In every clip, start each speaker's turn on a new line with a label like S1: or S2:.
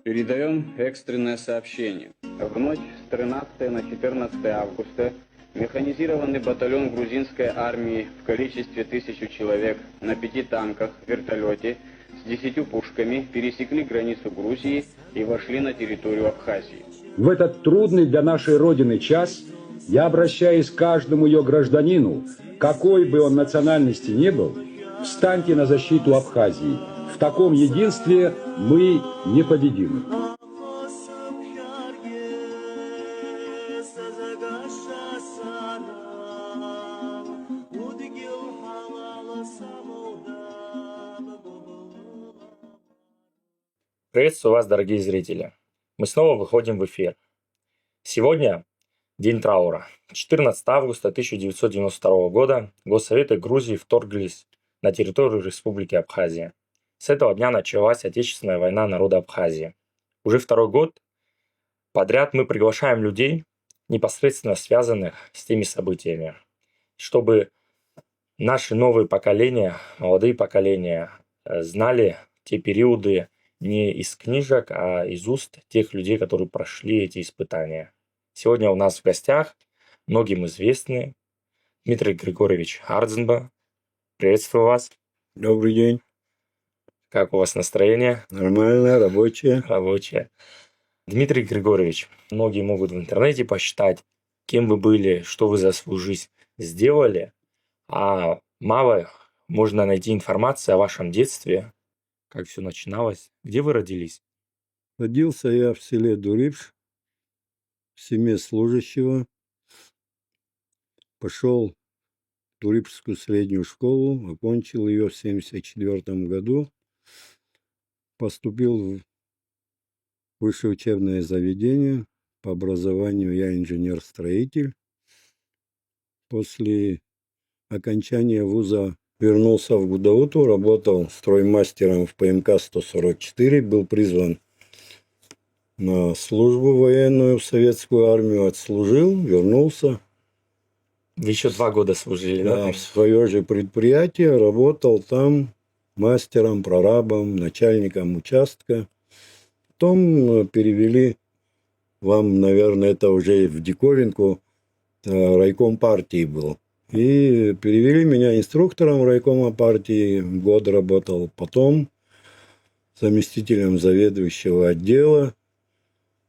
S1: Передаем экстренное сообщение. В ночь с 13 на 14 августа механизированный батальон грузинской армии в количестве 1000 человек на 5 танках, вертолете с 10 пушками пересекли границу Грузии и вошли на территорию Абхазии.
S2: В этот трудный для нашей Родины час я обращаюсь к каждому ее гражданину, какой бы он национальности ни был, встаньте на защиту Абхазии. В таком единстве мы непобедимы.
S3: Приветствую вас, дорогие зрители. Мы снова выходим в эфир. Сегодня день траура. 14 августа 1992 года госсоветы Грузии вторглись на территорию Республики Абхазия. С этого дня началась Отечественная война народа Абхазии. Уже второй год подряд мы приглашаем людей, непосредственно связанных с теми событиями, чтобы наши новые поколения, молодые поколения знали те периоды не из книжек, а из уст тех людей, которые прошли эти испытания. Сегодня у нас в гостях многим известный Дмитрий Григорьевич Ардзинба. Приветствую вас.
S4: Добрый день.
S3: Как у вас настроение?
S4: Нормально, рабочее.
S3: Рабочее. Дмитрий Григорьевич, многие могут в интернете посчитать, кем вы были, что вы за свою жизнь сделали, а мало можно найти информацию о вашем детстве, как все начиналось. Где вы родились?
S4: Родился я в селе Дурипш, в семье служащего. Пошел в Дурипшскую среднюю школу, окончил ее в 1974 году. Поступил в высшее учебное заведение. По образованию я инженер-строитель. После окончания вуза вернулся в Гудауту, работал строймастером в ПМК-144, был призван на службу военную в советскую армию, отслужил, вернулся.
S3: Вы еще 2 года служили, да?
S4: В свое же предприятие, работал там мастером, прорабом, начальником участка. Потом перевели, вам, наверное, это уже в диковинку, райком партии был. И перевели меня инструктором райкома партии, год работал. Потом заместителем заведующего отдела.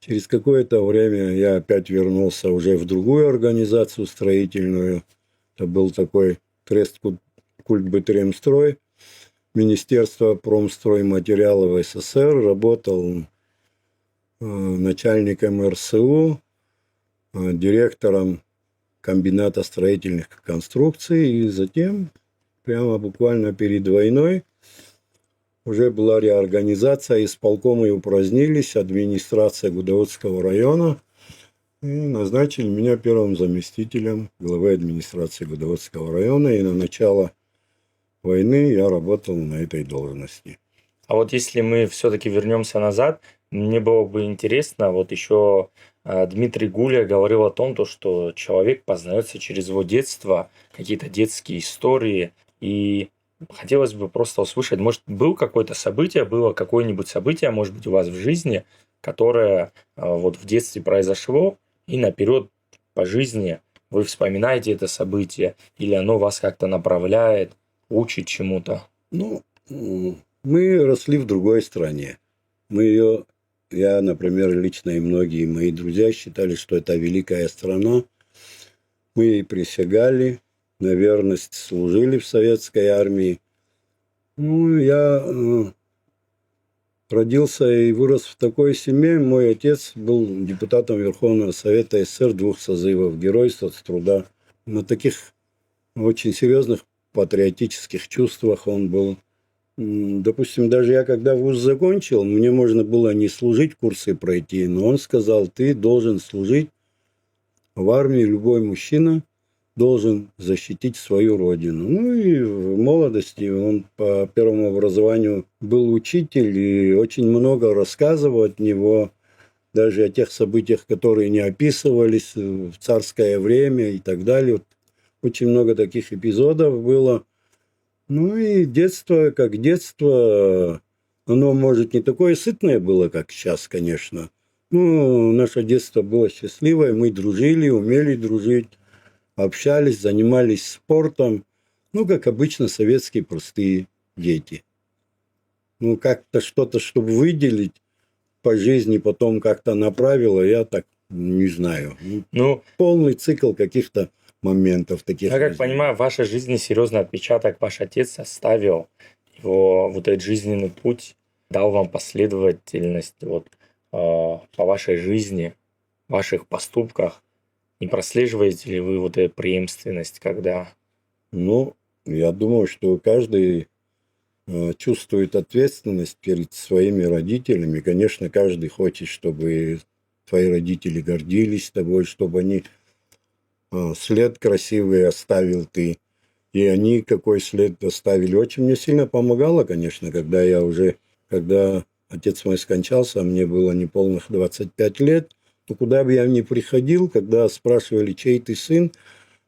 S4: Через какое-то время я опять вернулся уже в другую организацию строительную. Это был такой Трест Культбытремстрой, Министерство промстройматериалов СССР. Работал начальником РСУ, директором комбината строительных конструкций. И затем, прямо буквально перед войной, уже была реорганизация, исполкомы упразднились, администрация Гудаутского района, и назначили меня первым заместителем главы администрации Гудаутского района, и на начало войны я работал на этой должности.
S3: А вот если мы все-таки вернемся назад, мне было бы интересно, вот еще Дмитрий Гуля говорил о том, что человек познается через его детство, какие-то детские истории, и хотелось бы просто услышать, может, было какое-нибудь событие, может быть, у вас в жизни, которое вот в детстве произошло, и наперед по жизни вы вспоминаете это событие, или оно вас как-то направляет, учит чему-то?
S4: Мы росли в другой стране. Я, например, лично и многие мои друзья считали, что это великая страна. Мы ей присягали, на верность служили в советской армии. Я родился и вырос в такой семье. Мой отец был депутатом Верховного Совета СССР 2 созывов, Герой соцтруда. На таких очень серьезных патриотических чувствах он был. Допустим, даже я когда вуз закончил, мне можно было не служить, курсы пройти, но он сказал: ты должен служить в армии, любой мужчина должен защитить свою родину. И в молодости он по первому образованию был учитель, и очень много рассказывал от него, даже о тех событиях, которые не описывались в царское время и так далее. Очень много таких эпизодов было. И детство, как детство, Оно, может, не такое сытное было, как сейчас, конечно. Ну, наше детство было счастливое, мы дружили, умели дружить, общались, занимались спортом. Ну, как обычно, советские простые дети. Ну, как-то что-то, чтобы выделить по жизни, потом как-то направило, я так не знаю.
S3: Ну,
S4: Полный цикл каких-то моментов таких.
S3: я как
S4: жизненных.
S3: понимаю, в вашей жизни серьезный отпечаток ваш отец оставил. Его вот этот жизненный путь дал вам последовательность вот, по вашей жизни, ваших поступках. Не прослеживаете ли вы вот эту преемственность, когда...
S4: Ну, я думаю, что каждый чувствует ответственность перед своими родителями. Конечно, каждый хочет, чтобы твои родители гордились тобой, чтобы они след красивый оставил ты. И они какой след оставили. Очень мне сильно помогало, конечно, когда отец мой скончался, а мне было неполных 25 лет, то куда бы я ни приходил, когда спрашивали, чей ты сын,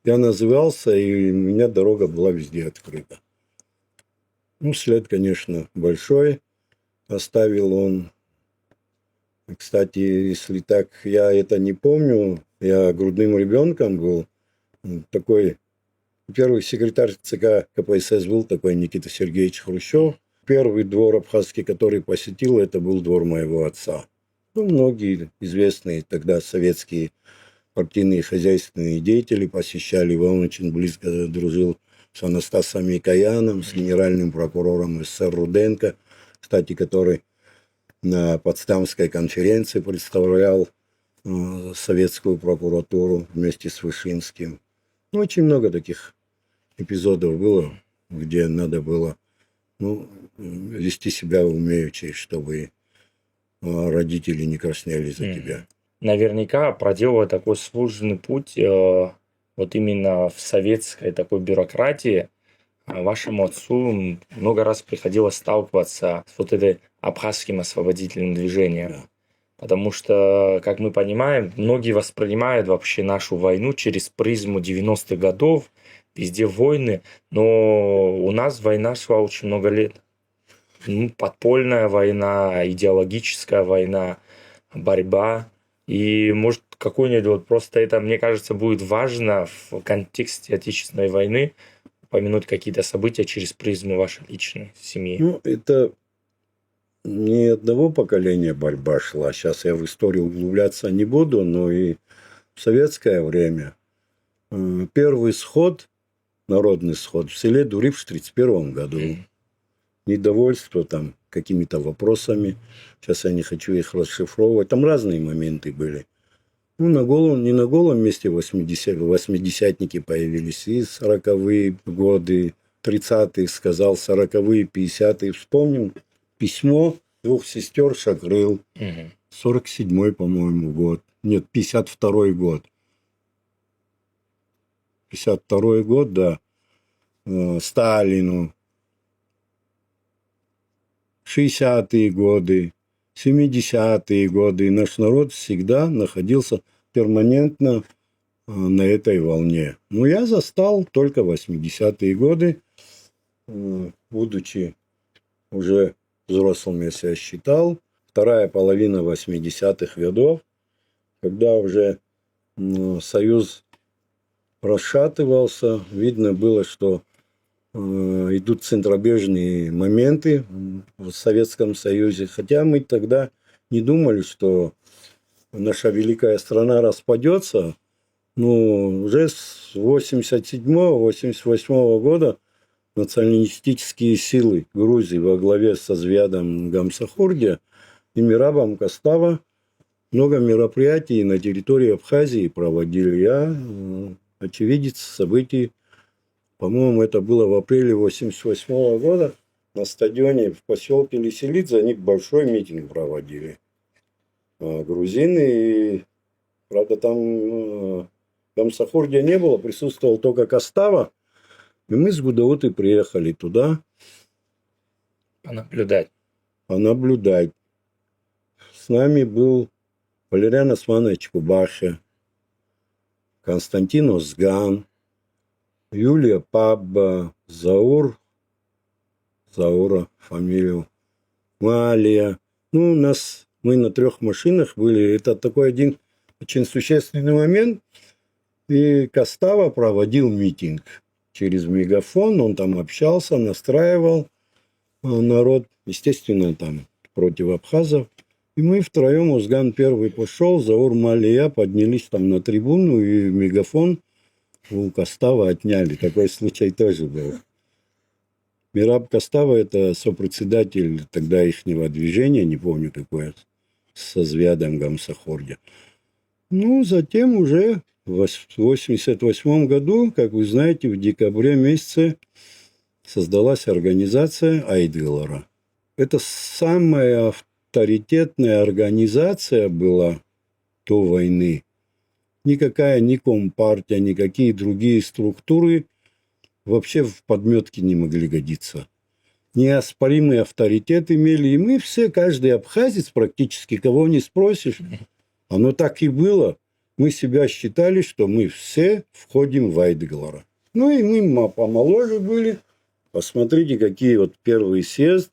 S4: я назывался, и у меня дорога была везде открыта. Ну, след, конечно, большой оставил он. Кстати, если так, я это не помню, я грудным ребенком был. Такой первый секретарь ЦК КПСС был такой Никита Сергеевич Хрущев. Первый двор абхазский, который посетил, это был двор моего отца. Ну, многие известные тогда советские партийные хозяйственные деятели посещали. Он очень близко дружил с Анастасом Микояном, с генеральным прокурором СССР Руденко, кстати, который на Потсдамской конференции представлял советскую прокуратуру вместе с Вышинским. Ну, очень много таких эпизодов было, где надо было вести себя умеючи, чтобы родители не краснели за тебя.
S3: Наверняка, проделывая такой сложный путь, вот именно в советской такой бюрократии, вашему отцу много раз приходилось сталкиваться с вот этой абхазским освободительным движением.
S4: Да.
S3: Потому что, как мы понимаем, многие воспринимают вообще нашу войну через призму 90-х годов, везде войны, но у нас война шла очень много лет. Подпольная война, идеологическая война, борьба. И может какой-нибудь вот просто это, мне кажется, будет важно в контексте Отечественной войны упомянуть какие-то события через призму вашей личной семьи.
S4: Ну, это не одного поколения борьба шла. Сейчас я в историю углубляться не буду, но и в советское время первый сход, народный сход в селе Дури в 1931 году. Недовольство там какими-то вопросами. Сейчас я не хочу их расшифровывать. Там разные моменты были. Ну, не на голом месте 80-ники появились. И 40-е годы, 30-е, сказал, 40-е, 50-е. Вспомним письмо двух сестер Шакрыл. 47-й, по-моему, год. Нет, 52-й год. 52-й год, да. Сталину. 60-е годы, 70-е годы. Наш народ всегда находился перманентно на этой волне. Но я застал только 80-е годы, будучи уже взрослым, я себя считал. Вторая половина 80-х годов, когда уже Союз расшатывался, видно было, что идут центробежные моменты в Советском Союзе. Хотя мы тогда не думали, что наша великая страна распадется. Но уже с 87-88 года националистические силы Грузии во главе со Звядом Гамсахурдия и Мирабом Костава много мероприятий на территории Абхазии проводили. Я очевидец событий. По-моему, это было в апреле 1988 года на стадионе в поселке Лиселидзе. Они большой митинг проводили. Грузины. И, правда, там Гамсахурдия не было, присутствовал только Костава. И мы с Гудауты приехали туда. Понаблюдать. С нами был Валериан Османович Кубаша, Константин Озган, Юлия Пабба, Заура фамилию Малия. Ну, мы на 3 машинах были. Это такой один очень существенный момент. И Костава проводил митинг через мегафон. Он там общался, настраивал народ. Естественно, там против абхазов. И мы втроем, Узган первый пошел, Заур Малия поднялись там на трибуну, и мегафон у Костава отняли. Такой случай тоже был. Мираб Костава – это сопредседатель тогда ихнего движения, не помню какое, со Звядом Гамсахорде. Ну, затем уже в 1988 году, как вы знаете, в декабре месяце создалась организация Айдгылара. Это самая авторитетная организация была до войны. Никакая ни компартия, никакие другие структуры вообще в подметке не могли годиться. Неоспоримый авторитет имели. И мы все, каждый абхазец практически, кого не спросишь, оно так и было. Мы себя считали, что мы все входим в Айдгылара. Ну и мы помоложе были. Посмотрите, какие вот первый съезд,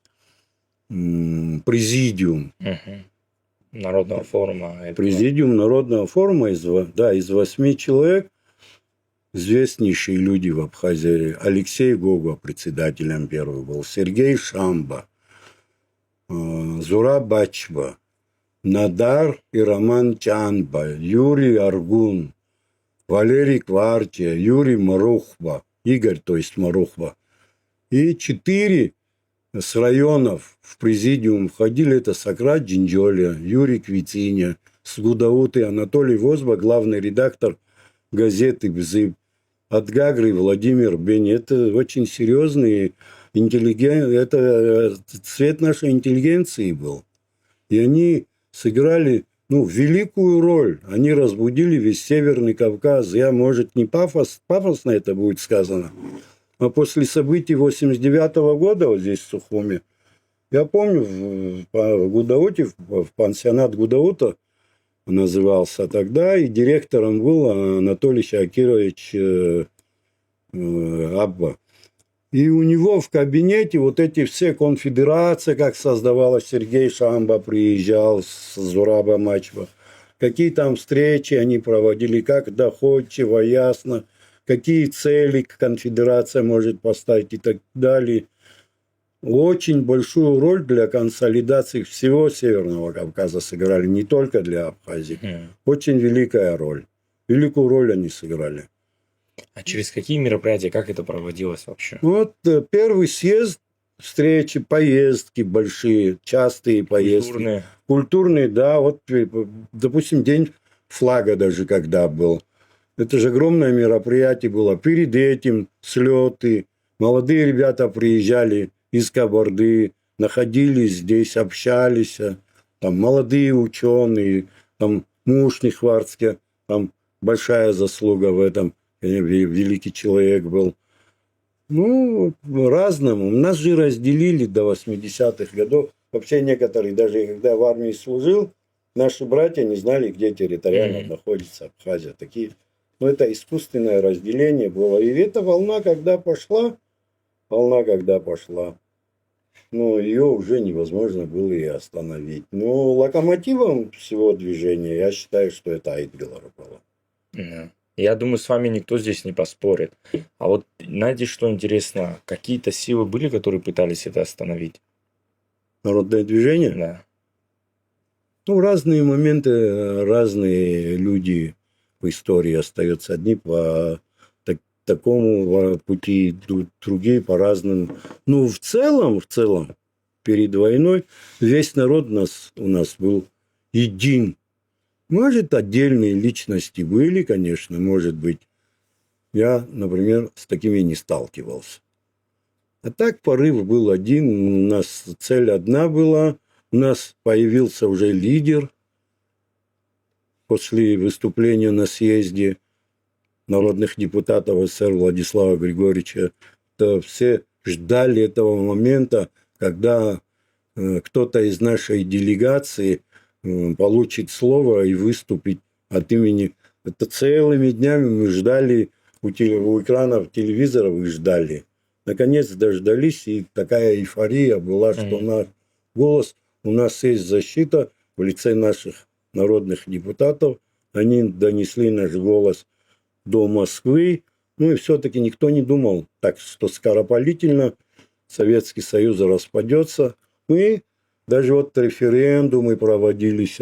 S4: президиум.
S3: Народного форума.
S4: Президиум Народного форума из 8 человек. Известнейшие люди в Абхазии. Алексей Гога председателем первый был. Сергей Шамба. Зура Бачба. Надар и Роман Чанба. Юрий Аргун. Валерий Квартия. Юрий Марухба. Игорь, то есть Марухба. И 4 с районов в президиум входили. Это Сократ Джинджоля, Юрий Квитиня, с Гудауты Анатолий Возба, главный редактор газеты «Бзыб», от Гагры Владимир Бени. Это очень серьезные интеллигенты. Это цвет нашей интеллигенции был. И они сыграли великую роль. Они разбудили весь Северный Кавказ. Может, не пафосно это будет сказано, а после событий 1989 года вот здесь, в Сухуме, я помню, в Гудауте, в пансионат Гудаута назывался тогда, и директором был Анатолий Шакирович Абба. И у него в кабинете вот эти все конфедерации, как создавалась, Сергей Шамба приезжал с Зураба Мачба, какие там встречи они проводили, как доходчиво, ясно, какие цели конфедерация может поставить и так далее. Очень большую роль для консолидации всего Северного Кавказа сыграли, не только для Абхазии. Очень великая роль. Великую роль они сыграли.
S3: А через какие мероприятия, как это проводилось вообще?
S4: Вот первый съезд, встречи, поездки большие, частые поездки. Культурные, да. Вот, допустим, День флага даже когда был. Это же огромное мероприятие было. Перед этим слеты. Молодые ребята приезжали из Кабарды, находились здесь, общались. Там молодые ученые, там Мушни Хварцке, там большая заслуга в этом. Великий человек был. Разному. Нас же разделили до 80-х годов. Вообще некоторые, даже когда в армии служил, наши братья не знали, где территориально находится Абхазия. Такие. Это искусственное разделение было. И эта волна, когда пошла, ее уже невозможно было и остановить. Но локомотивом всего движения, я считаю, что это Айдгылар было.
S3: Я думаю, с вами никто здесь не поспорит. А вот, знаете, что интересно? Какие-то силы были, которые пытались это остановить?
S4: Народное движение?
S3: Да.
S4: В разные моменты, разные люди в истории остаются. Одни по такому пути, другие по разным. В целом, перед войной весь народ у нас был един. Может, отдельные личности были, конечно, может быть. Я, например, с такими не сталкивался. А так порыв был один, у нас цель одна была, у нас появился уже лидер после выступления на съезде народных депутатов СССР Владислава Григорьевича. То все ждали этого момента, когда кто-то из нашей делегации получит слово и выступить от имени. Это целыми днями мы ждали у экранов телевизоров и ждали. Наконец дождались, и такая эйфория была, что голос. У нас есть защита в лице наших народных депутатов. Они донесли наш голос до Москвы. Ну и все-таки никто не думал так, что скоропалительно Советский Союз распадется. Мы даже вот референдумы проводились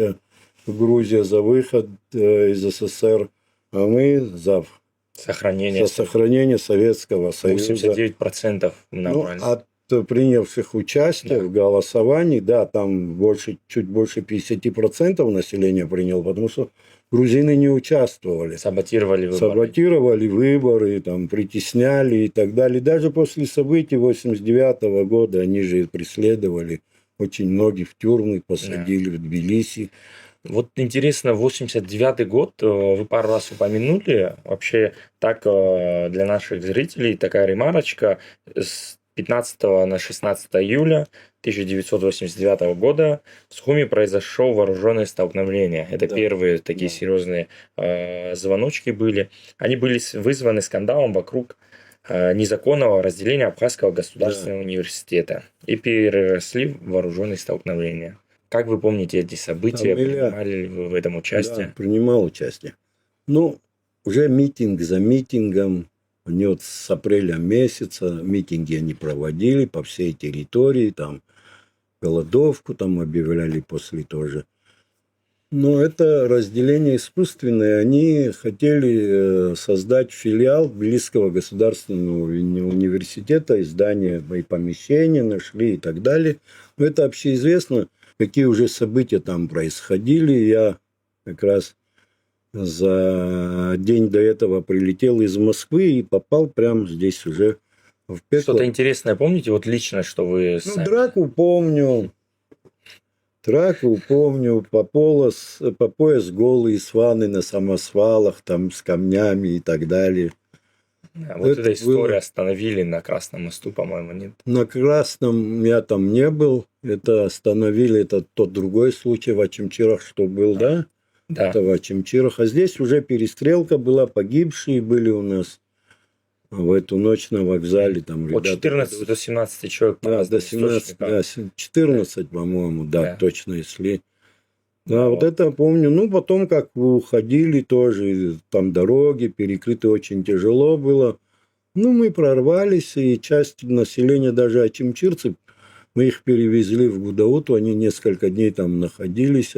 S4: в Грузии за выход из СССР, а мы за сохранение Советского Союза.
S3: 89% набрали.
S4: Ну, от принявших участие в голосовании, да, там чуть больше 50% населения приняло, потому что грузины не участвовали.
S3: Саботировали
S4: выборы, там, притесняли и так далее. Даже после событий 1989 года они же преследовали. Очень многих в тюрьмы посадили в Тбилиси.
S3: Вот интересно, 89 год, вы пару раз упомянули, вообще так для наших зрителей такая ремарочка, с 15 на 16 июля 1989 года в Схуме произошло вооруженное столкновение. Это первые такие серьезные звоночки были. Они были вызваны скандалом вокруг незаконного разделения Абхазского государственного университета и переросли в вооруженные столкновения. Как вы помните эти события? Принимали ли вы в этом участие?
S4: Да, принимал участие. Ну, уже митинг за митингом. Они вот с апреля месяца митинги они проводили по всей территории. Там голодовку там объявляли после тоже. Но это разделение искусственное. Они хотели создать филиал Тбилисского государственного университета, издание и помещения нашли и так далее. Но это общеизвестно, какие уже события там происходили. Я как раз за день до этого прилетел из Москвы и попал прямо здесь уже в пекло.
S3: Что-то интересное помните, вот лично, что вы сами...
S4: Драку помню, по пояс голый, с ванной на самосвалах, там с камнями и так далее.
S3: Вот эта история остановили на Красном мосту, по-моему, нет?
S4: На Красном я там не был. Это остановили, это тот другой случай в Очимчирах, что был, да?
S3: Да.
S4: Это в Очимчирах. А здесь уже перестрелка была, погибшие были у нас в эту ночь на вокзале. Там
S3: от 14 до 17 человек.
S4: Да, до 17, да, 14, по-моему, да, точно, если... Да, вот это помню. Ну, потом, как уходили тоже, там дороги перекрыты, очень тяжело было. Ну, мы прорвались, и часть населения, даже очимчирцы, мы их перевезли в Гудауту, они несколько дней там находились.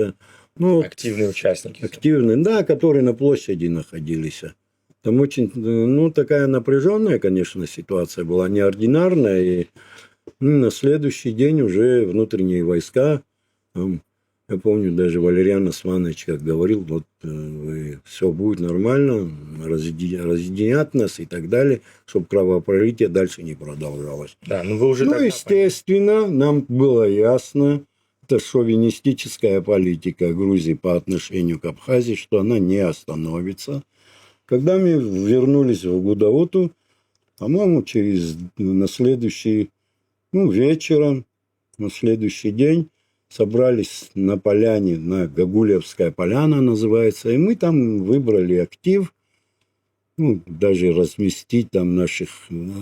S4: Ну,
S3: активные участники.
S4: Активные, да, которые на площади находились. Там очень, ну, такая напряженная, конечно, ситуация была, неординарная. И на следующий день уже внутренние войска, я помню, даже Валериан Османович как говорил, вот все будет нормально, разъединят нас и так далее, чтобы кровопролитие дальше не продолжалось.
S3: Да, ну вы уже
S4: естественно, нам было ясно, это шовинистическая политика Грузии по отношению к Абхазии, что она не остановится. Когда мы вернулись в Гудауту, по-моему, на следующий, вечером, на следующий день собрались на поляне, на Гагулевская поляна называется, и мы там выбрали актив, даже разместить там наших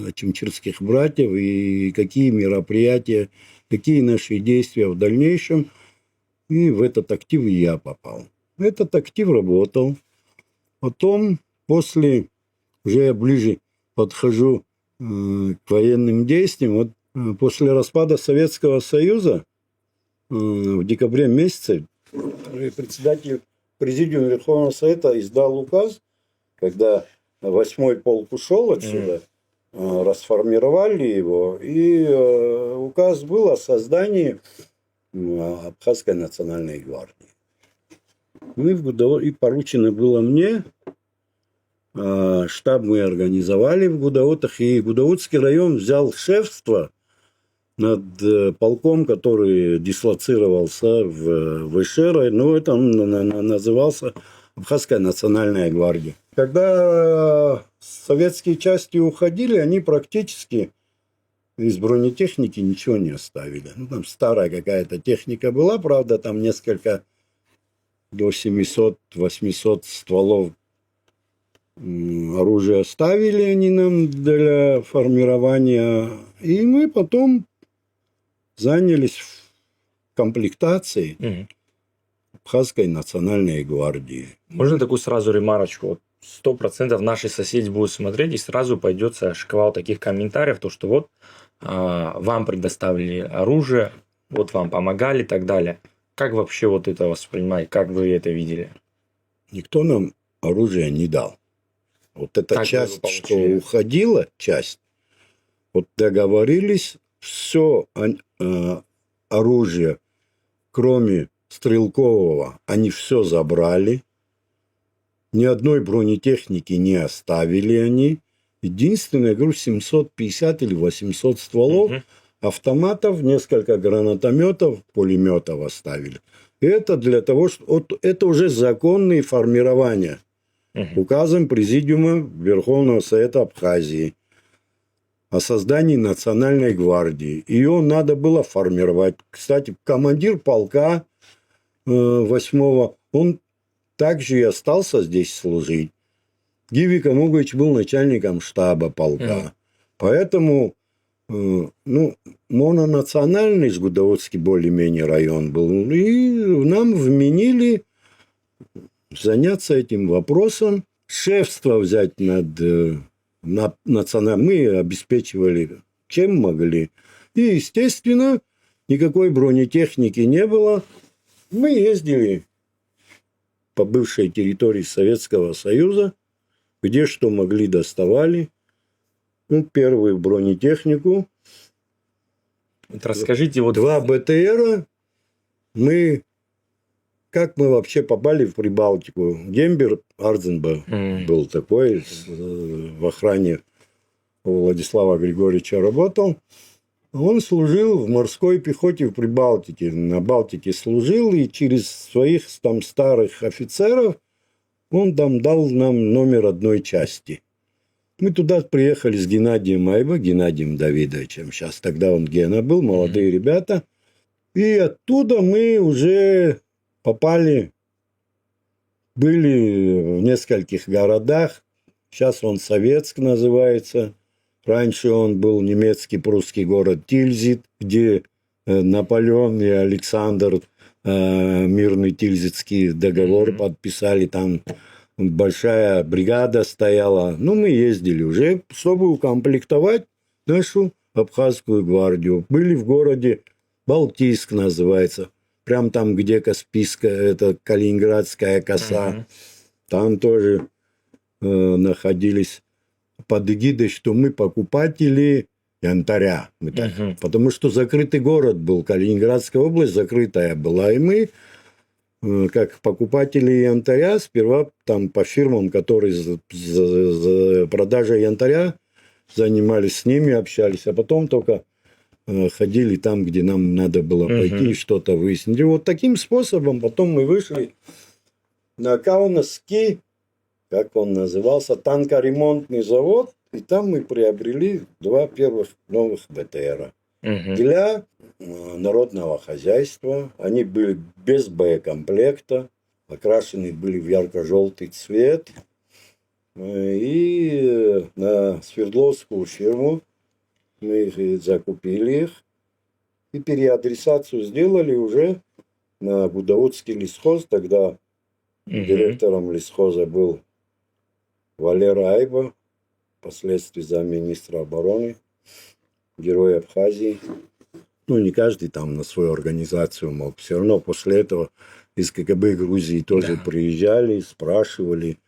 S4: очимчирских братьев и какие мероприятия, какие наши действия в дальнейшем. И в этот актив я попал. Этот актив работал. Потом, уже я ближе подхожу к военным действиям, вот после распада Советского Союза в декабре месяце председатель Президиума Верховного Совета издал указ, когда 8-й полк ушел отсюда, расформировали его, и указ был о создании Абхазской национальной гвардии. И поручено было мне, штаб мы организовали в Гудаутах, и Гудаутский район взял шефство над полком, который дислоцировался в Ишере, это назывался Абхазская национальная гвардия. Когда советские части уходили, они практически из бронетехники ничего не оставили. Там старая какая-то техника была, правда, там несколько до 700-800 стволов оружия оставили они нам для формирования. И мы потом занялись комплектации
S3: Мгм.
S4: Абхазской национальной гвардии.
S3: Можно такую сразу ремарочку? Вот 100% наши соседи будут смотреть, и сразу пойдется шквал таких комментариев, то, что вот вам предоставили оружие, вот вам помогали и так далее. Как вообще вот это воспринимать? Как вы это видели?
S4: Никто нам оружие не дал. Вот эта
S3: Как вы его
S4: часть, что
S3: получили?
S4: уходила, часть, вот договорились, все оружие, кроме стрелкового, они все забрали. Ни одной бронетехники не оставили они. Единственное, я говорю, 750 или 800 стволов,
S3: Мгм.
S4: автоматов, несколько гранатометов, пулеметов оставили. И это для того, что вот это уже законные формирования.
S3: Мгм.
S4: Указом Президиума Верховного Совета Абхазии о создании Национальной гвардии. Ее надо было формировать. Кстати, командир полка 8-го, он также и остался здесь служить. Гиви Камугович был начальником штаба полка. Поэтому, мононациональный Жгутоводский более-менее район был. И нам вменили заняться этим вопросом, шефство взять над национальным. Мы обеспечивали чем могли. И, естественно, никакой бронетехники не было. Мы ездили по бывшей территории Советского Союза, где что могли, доставали. Первую бронетехнику.
S3: Вот расскажите, вот
S4: 2 БТРа. Как мы вообще попали в Прибалтику? Дембер Ардзенбе был такой, в охране у Владислава Григорьевича работал. Он служил в морской пехоте в Прибалтике. На Балтике служил, и через своих там старых офицеров он там дал нам номер одной части. Мы туда приехали с Геннадием Айба, Геннадием Давидовичем. Сейчас тогда он Гена был, молодые ребята. И оттуда мы уже попали, были в нескольких городах. Сейчас он Советск называется. Раньше он был немецкий прусский город Тильзит, где Наполеон и Александр мирный Тильзитский договор подписали. Там большая бригада стояла. Мы ездили уже, чтобы укомплектовать нашу Абхазскую гвардию. Были в городе Балтийск называется. Прям там, где Каспийская, это Калининградская коса. Там тоже находились под эгидой, что мы покупатели янтаря. Потому что закрытый город был. Калининградская область закрытая была. И мы, как покупатели янтаря, сперва там по фирмам, которые за продажей янтаря занимались, с ними общались. А потом только ходили там, где нам надо было пойти и что-то выяснить. И вот таким способом потом мы вышли на Каунасский, как он назывался, танкоремонтный завод. И там мы приобрели 2 первых новых БТРа. Для народного хозяйства. Они были без боекомплекта, окрашены были в ярко-желтый цвет. И на Свердловскую фирму мы закупили их. И переадресацию сделали уже на Гудоводский лесхоз. Тогда директором лесхоза был Валера Айба, впоследствии замминистра обороны, герой Абхазии. Не каждый там на свою организацию мог. Все равно после этого из КГБ Грузии тоже приезжали, спрашивали,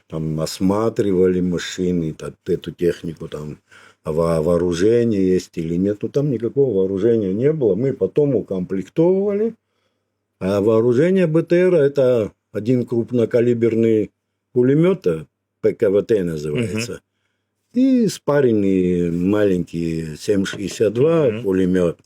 S4: там осматривали машины, эту технику, там вооружение есть или нет. Там никакого вооружения не было. Мы потом укомплектовывали. А вооружение БТР это один крупнокалиберный пулемет, ПКВТ называется. И спаренный маленький 7,62 пулемет.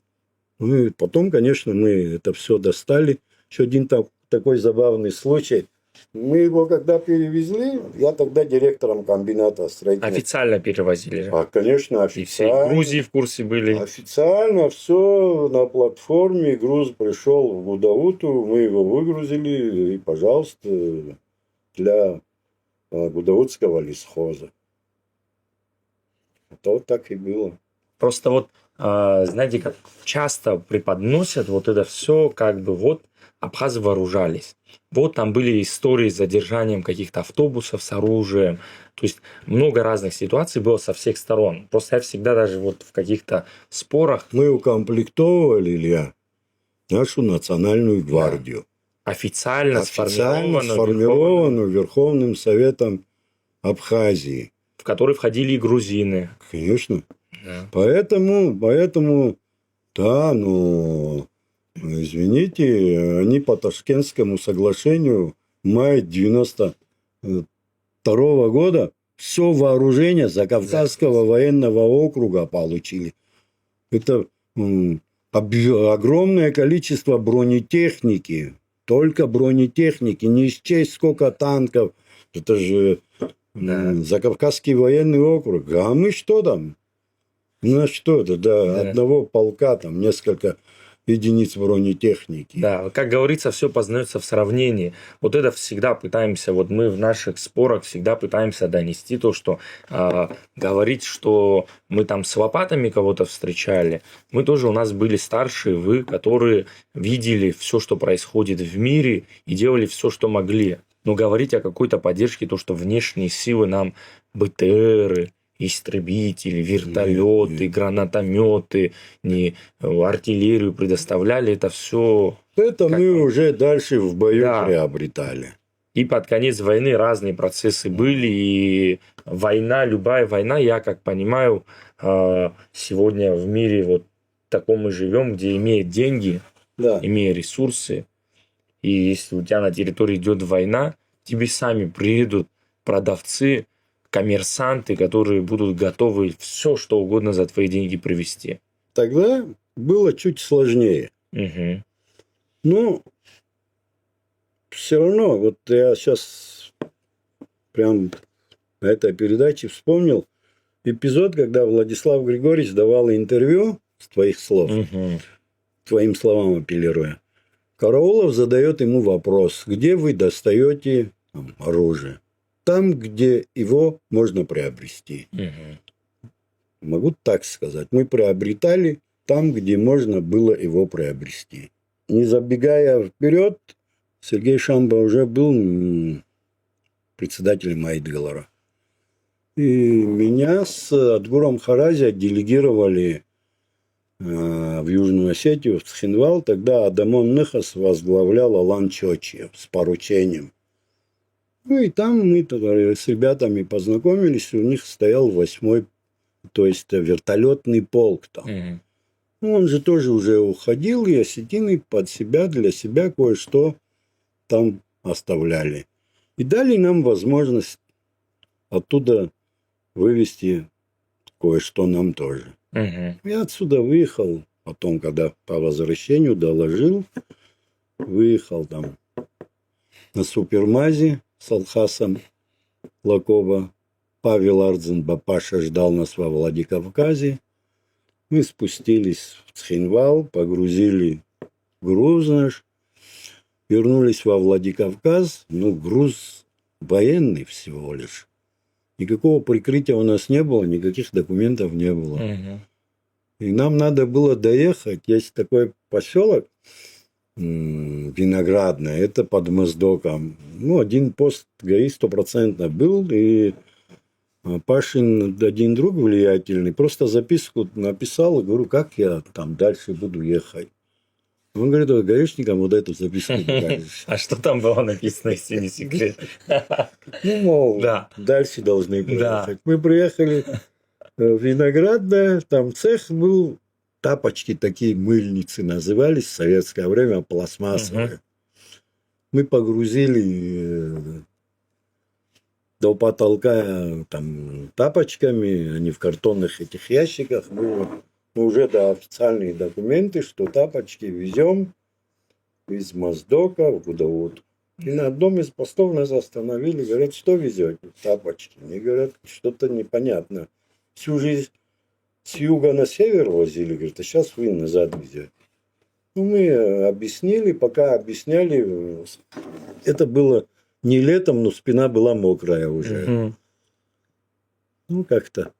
S4: И потом, конечно, мы это все достали. Еще один такой забавный случай. Мы его когда перевезли, я тогда директором комбината строительного.
S3: Официально перевозили?
S4: Конечно,
S3: И все
S4: официально.
S3: Грузии в курсе были?
S4: Официально все на платформе. Груз пришел в Гудауту, мы его выгрузили. И, пожалуйста, для Гудаутского лесхоза. Вот так и было.
S3: Просто вот знаете, как часто преподносят вот это все, как бы вот абхазы вооружались. Вот там были истории с задержанием каких-то автобусов с оружием. То есть много разных ситуаций было со всех сторон. Просто я всегда даже вот в каких-то спорах
S4: Мы укомплектовывали, Илья, нашу национальную гвардию.
S3: официально
S4: Официально
S3: сформированную,
S4: сформированную Верховным Советом Абхазии.
S3: в который входили и грузины.
S4: Конечно.
S3: Да.
S4: Поэтому, да, ну, извините, они по Ташкентскому соглашению в мае 92 года все вооружение Закавказского военного округа получили. Это огромное количество бронетехники. Только бронетехники. Не счесть сколько танков. Это же
S3: Да.
S4: Закавказский военный округ. А мы что там? Ну, что это,
S3: Да.
S4: одного полка, там, несколько единиц бронетехники.
S3: Да, как говорится, все познается в сравнении. Вот это всегда пытаемся, вот мы в наших спорах всегда пытаемся донести то, что говорить, что мы там с лопатами кого-то встречали, мы тоже, у нас были старшие, вы, которые видели все, что происходит в мире и делали все, что могли. Но говорить о какой-то поддержке, то, что внешние силы нам БТРы, истребители, вертолеты, гранатометы, артиллерию предоставляли, это все.
S4: Это
S3: Как
S4: мы
S3: вам?
S4: уже дальше в бою
S3: Да.
S4: приобретали.
S3: И под конец войны разные процессы были, и война, любая война, я как понимаю, сегодня в мире вот таком мы живем, где имея деньги,
S4: Да.
S3: имея ресурсы, и если у тебя на территории идет война, тебе сами приедут продавцы, коммерсанты, которые будут готовы все, что угодно за твои деньги привезти.
S4: Тогда было чуть сложнее.
S3: Мгм.
S4: Но все равно, вот я сейчас прям на этой передаче вспомнил эпизод, когда Владислав Григорьевич давал интервью с твоих слов,
S3: Мгм.
S4: твоим словам апеллируя. Караулов задает ему вопрос, где вы достаете оружие? Там, где его можно приобрести.
S3: Мгм.
S4: Могу так сказать. Мы приобретали там, где можно было его приобрести. Не забегая вперед, Сергей Шамба уже был председателем Айтгалара. И меня с Адгуром Харази делегировали в Южную Осетию, в Цхинвал. Тогда Адамон Нехас возглавлял Алан Чочиев с поручением. Ну и там мы с ребятами познакомились. У них стоял 8-й, то есть вертолетный полк там.
S3: Мгм.
S4: Ну, он же тоже уже уходил, и осетины под себя, для себя кое-что там оставляли. И дали нам возможность оттуда вывести кое-что нам тоже.
S3: Мгм.
S4: Я отсюда выехал, потом, когда по возвращению доложил, выехал там на Супермазе с Алхасом Лакоба. Павел Ардзен Бапаша ждал нас во Владикавказе. Мы спустились в Цхинвал, погрузили груз наш, вернулись во Владикавказ. Ну, груз военный всего лишь. Никакого прикрытия у нас не было, никаких документов не было.
S3: Мгм.
S4: И нам надо было доехать. Есть такой поселок Виноградное, это под Моздоком. Ну, один пост ГАИ 100% был, и Пашин один друг влиятельный просто записку написал, и говорю, как я там дальше буду ехать. Он говорит, гаишникам вот эту записку покажешь.
S3: А что там было написано, если не секрет?
S4: Ну, мол,
S3: Да.
S4: дальше должны
S3: Да.
S4: приехать. Мы приехали в Виноградное, там цех был, тапочки такие, мыльницы назывались в советское время, пластмассовые. Мы погрузили до потолка там тапочками, они в картонных этих ящиках. Мы уже официальные документы, что тапочки везем из Моздока в Гудауд. И на одном из постов нас остановили, говорят, что везете? Тапочки. Мне говорят, что-то непонятно. Всю жизнь с юга на север возили, говорят, а сейчас вы назад везете. Ну, мы объяснили, пока объясняли, это было не летом, но спина была мокрая уже.
S3: Мгм.
S4: Ну, как-то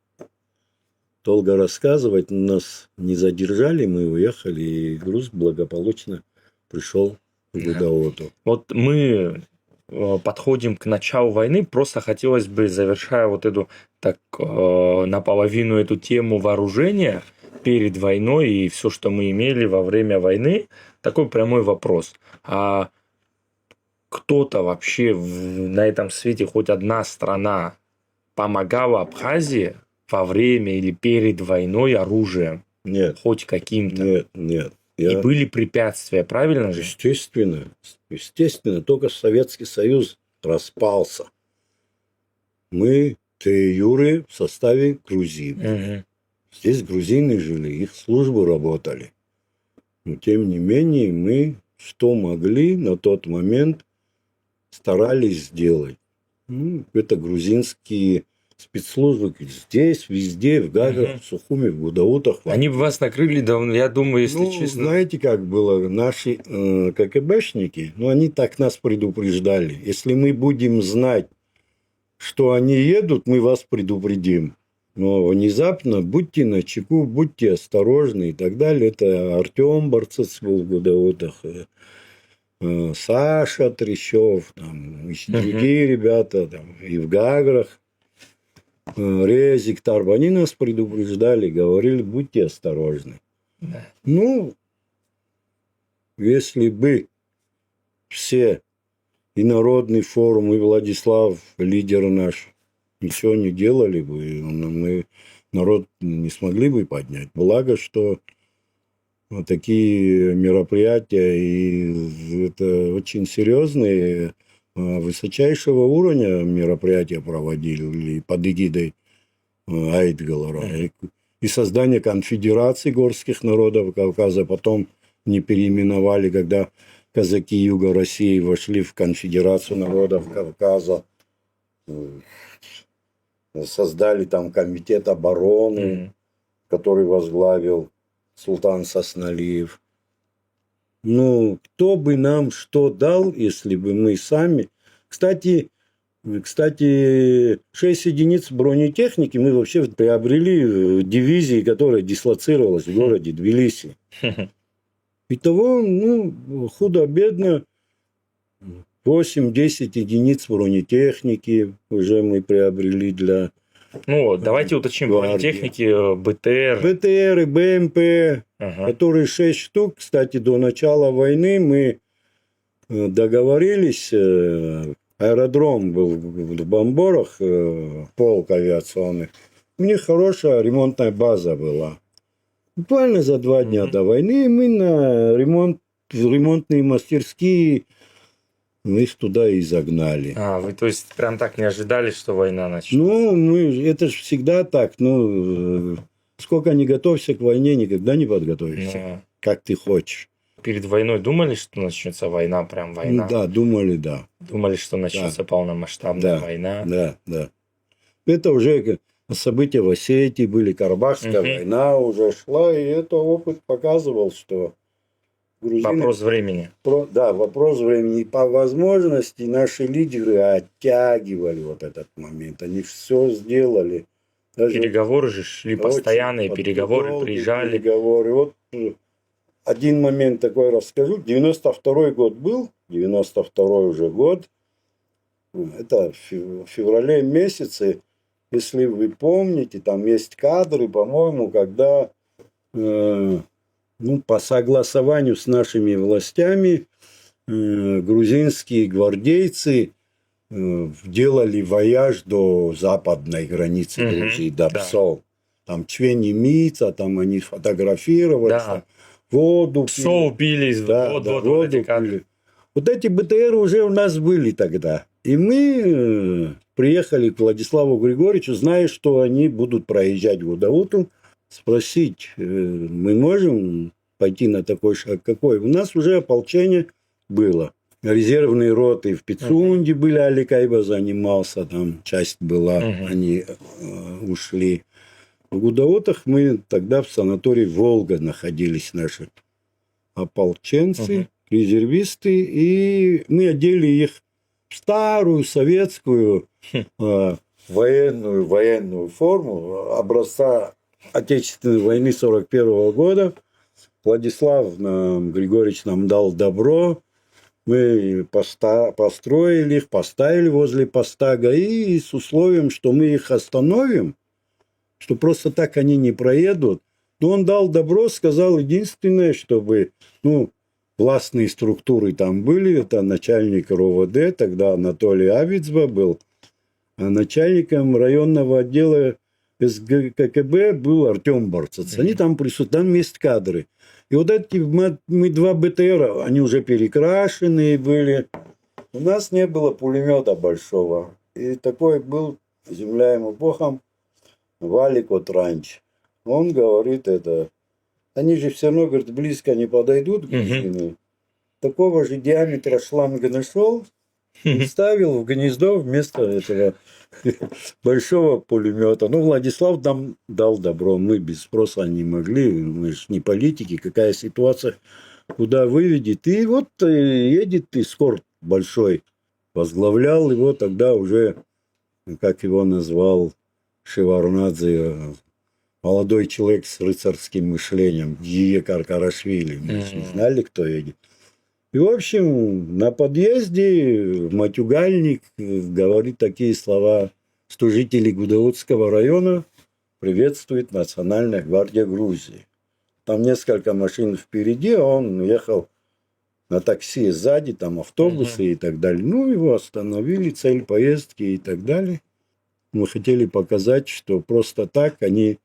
S4: долго рассказывать. Нас не задержали, мы уехали, и груз благополучно пришел в Гудауту.
S3: Вот мы подходим к началу войны. Просто хотелось бы, завершая вот эту так наполовину эту тему вооружения перед войной и все, что мы имели во время войны, такой прямой вопрос. А кто-то вообще на этом свете, хоть одна страна помогала Абхазии во время или перед войной оружием?
S4: Нет.
S3: Хоть каким-то?
S4: Нет, нет.
S3: И были препятствия, правильно же?
S4: Естественно. Естественно. Только Советский Союз распался. Мы, те юре, в составе грузин.
S3: Угу.
S4: Здесь грузины жили, их службы работали. Но тем не менее мы, что могли на тот момент, старались сделать. Это грузинские спецслужбы здесь, везде, в Гаграх, в Сухуми, в Гудаутах.
S3: Они бы вас накрыли давно, я думаю, если честно.
S4: Знаете, как было? Наши КГБшники, они так нас предупреждали. Если мы будем знать, что они едут, мы вас предупредим. Но внезапно будьте начеку, будьте осторожны и так далее. Это Артем Барцец был в Гудаутах, Саша Трещев, там, и другие ребята, там, и в Гаграх, Резик, Тарб, они нас предупреждали, говорили, будьте осторожны.
S3: Да.
S4: Если бы все, и Народный форум, и Владислав, лидер наш, ничего не делали бы, мы народ не смогли бы поднять. Благо, что такие мероприятия, и это очень серьезные, высочайшего уровня мероприятия проводили под эгидой Айтгалара. И создание конфедерации горских народов Кавказа потом не переименовали, когда казаки Юга России вошли в конфедерацию народов Кавказа. Создали там комитет обороны, который возглавил султан Сосналиев. Кто бы нам что дал, если бы мы сами... Кстати, 6 единиц бронетехники мы вообще приобрели в дивизии, которая дислоцировалась в городе Тбилиси. Итого, худо-бедно, 8-10 единиц бронетехники уже мы приобрели для...
S3: давайте уточним, бронетехники, БТР.
S4: БТР и БМП, которые 6 штук. Кстати, до начала войны мы договорились, аэродром был в Бомборах, полк авиационных. У них хорошая ремонтная база была. Буквально за 2 дня до войны мы на ремонтные мастерские их туда и загнали.
S3: Вы, то есть, прям так не ожидали, что война начнется?
S4: Это же всегда так. Сколько не готовься к войне, никогда не подготовишься. Как ты хочешь.
S3: Перед войной думали, что начнется война, прям война?
S4: Да, думали, да.
S3: Думали, что начнется полномасштабная война?
S4: Да. Это уже события в Осетии были, Карабахская война уже шла, и это опыт показывал, что грузины...
S3: Вопрос времени.
S4: Вопрос времени. И по возможности наши лидеры оттягивали вот этот момент. Они все сделали.
S3: Даже переговоры же шли постоянные, переговоры приезжали.
S4: Вот один момент такой расскажу. 92-й год был, 92-й уже год. Это в феврале месяце, если вы помните, там есть кадры, по-моему, когда по согласованию с нашими властями грузинские гвардейцы делали вояж до западной границы Грузии, до Псов. Там Чвени Мица, там они фотографировались, воду пили.
S3: Псов пили, воду
S4: пили. Вот эти БТР уже у нас были тогда. И мы приехали к Владиславу Григорьевичу, зная, что они будут проезжать в Гудауту, спросить, мы можем пойти на такой шаг? Какой? У нас уже ополчение было. Резервные роты в Пицунде были, Али Кайба занимался, там часть была, они ушли. В Гудаутах мы тогда в санатории Волга находились, наши ополченцы, резервисты, и мы одели их в старую советскую военную форму образца Отечественной войны 1941 года. Владислав Григорьевич нам дал добро. Мы построили их, поставили возле Постага и с условием, что мы их остановим, что просто так они не проедут. Но он дал добро, сказал единственное, чтобы властные структуры там были. Это начальник РОВД, тогда Анатолий Авицба был. А начальником районного отдела СГКБ был Артем Барцец. Они там присутствовали, там есть кадры. И вот эти мы два БТРа, они уже перекрашенные были. У нас не было пулемета большого. И такой был, земля ему Богом, Валик от Ранч. Он говорит они же все равно, говорит, близко не подойдут к грузины. Такого же диаметра шланг нашел и ставил в гнездо вместо этого большого пулемета. Владислав нам дал добро. Мы без спроса не могли. Мы же не политики. Какая ситуация, куда выведет. И вот едет эскорт большой. Возглавлял его тогда уже, как его назвал Шеварднадзе, молодой человек с рыцарским мышлением. Гие Каркарашвили. Мы не знали, кто едет. И, в общем, на подъезде матюгальник говорит такие слова, что жители Гудаутского района приветствует Национальная гвардия Грузии. Там несколько машин впереди, а он ехал на такси сзади, там автобусы и так далее. Его остановили, цель поездки и так далее. Мы хотели показать, что просто так они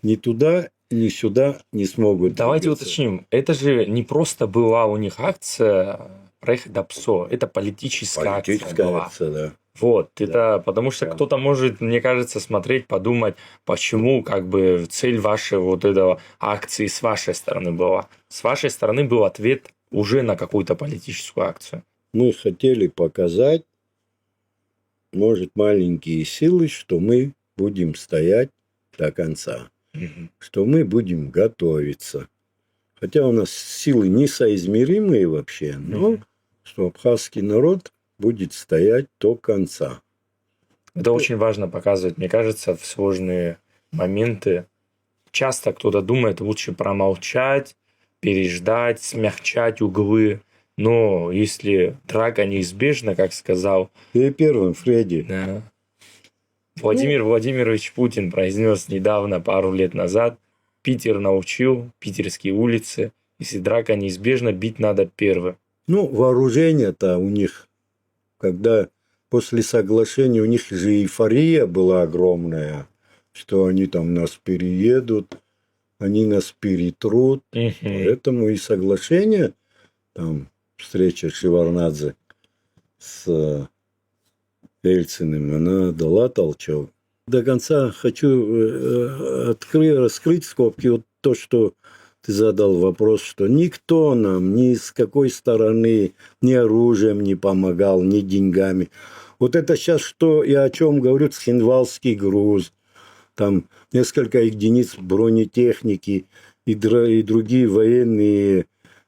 S4: ни туда, ни сюда не смогут.
S3: Давайте
S4: двигаться.
S3: уточним. Это же не просто была у них акция проехать до ПСО. Это политическая акция была.
S4: акция, да.
S3: Вот, это потому что кто-то может, мне кажется, смотреть, подумать, почему цель вашей этого акции с вашей стороны была. С вашей стороны был ответ уже на какую-то политическую акцию.
S4: Мы хотели показать, может, маленькие силы, что мы будем стоять до конца, что мы будем готовиться. Хотя у нас силы несоизмеримые вообще, но что абхазский народ будет стоять до конца.
S3: Это очень важно показывать, мне кажется, в сложные моменты. Часто кто-то думает, лучше промолчать, переждать, смягчать углы. Но если драка неизбежна, как сказал...
S4: Ты первым, Фредди.
S3: Да. Владимир Владимирович Путин произнес недавно, пару лет назад, Питер научил, питерские улицы, если драка неизбежна, бить надо первым.
S4: Вооружение-то у них, когда после соглашения, у них же эйфория была огромная, что они там нас переедут, они нас перетрут. Поэтому и соглашение, там встреча Шеварднадзе с Ельциным, она дала толчок. До конца хочу раскрыть скобки. Вот то, что ты задал вопрос, что никто нам ни с какой стороны ни оружием не помогал, ни деньгами. Вот это сейчас, что я о чем говорю, Цхинвалский груз, там несколько единиц бронетехники и другие военные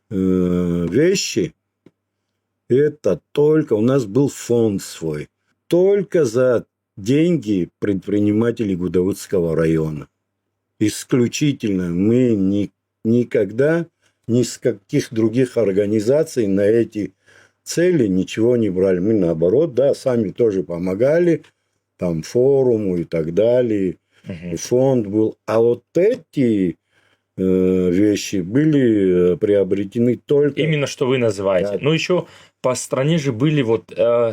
S4: вещи. Это только у нас был фонд свой. Только за деньги предпринимателей Гудаутского района. Исключительно. Мы никогда ни с каких других организаций на эти цели ничего не брали. Мы наоборот, сами тоже помогали. Там форуму и так далее. И фонд был. А вот эти вещи были приобретены только...
S3: Именно что вы называете.
S4: Да.
S3: Еще по стране же были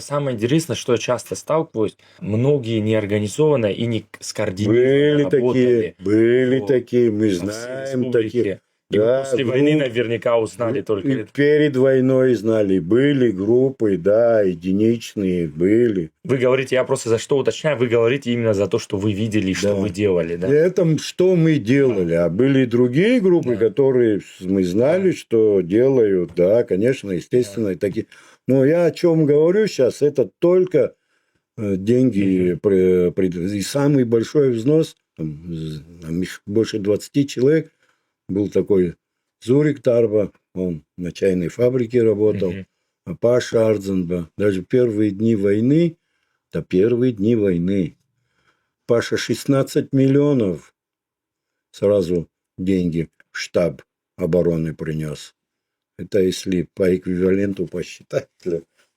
S3: самое интересное, что я часто сталкиваюсь, многие неорганизованные и не скоординированно работали.
S4: Были такие, мы знаем такие.
S3: И после войны наверняка узнали только
S4: и
S3: это.
S4: перед войной знали. Были группы, единичные были.
S3: Вы говорите, я просто за что уточняю, вы говорите именно за то, что вы видели, что вы делали. Да?
S4: Это что мы делали. А были другие группы, которые мы знали, что делают. Да, конечно, естественно, такие. Но я о чем говорю сейчас, это только деньги. И самый большой взнос, больше 20 человек, был такой Зурик Тарба, он на чайной фабрике работал, а Паша Ардзенба. Даже первые дни войны, Паша 16 миллионов сразу деньги в штаб обороны принес. Это если по эквиваленту посчитать,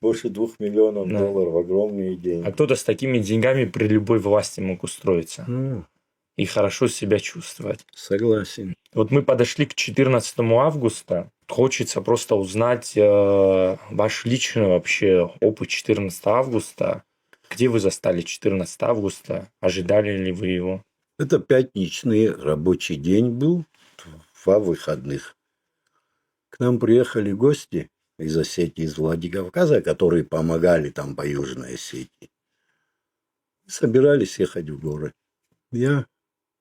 S4: больше 2 миллионов
S3: Да.
S4: долларов, огромные деньги.
S3: А кто-то с такими деньгами при любой власти мог устроиться
S4: Ну,
S3: и хорошо себя чувствовать.
S4: согласен.
S3: Вот мы подошли к 14 августа. Хочется просто узнать ваш личный вообще опыт 14 августа. Где вы застали 14 августа? Ожидали ли вы его?
S4: Это пятничный рабочий день был, во выходных. К нам приехали гости из Осетии, из Владикавказа, которые помогали там по Южной Осетии. Собирались ехать в горы. Я,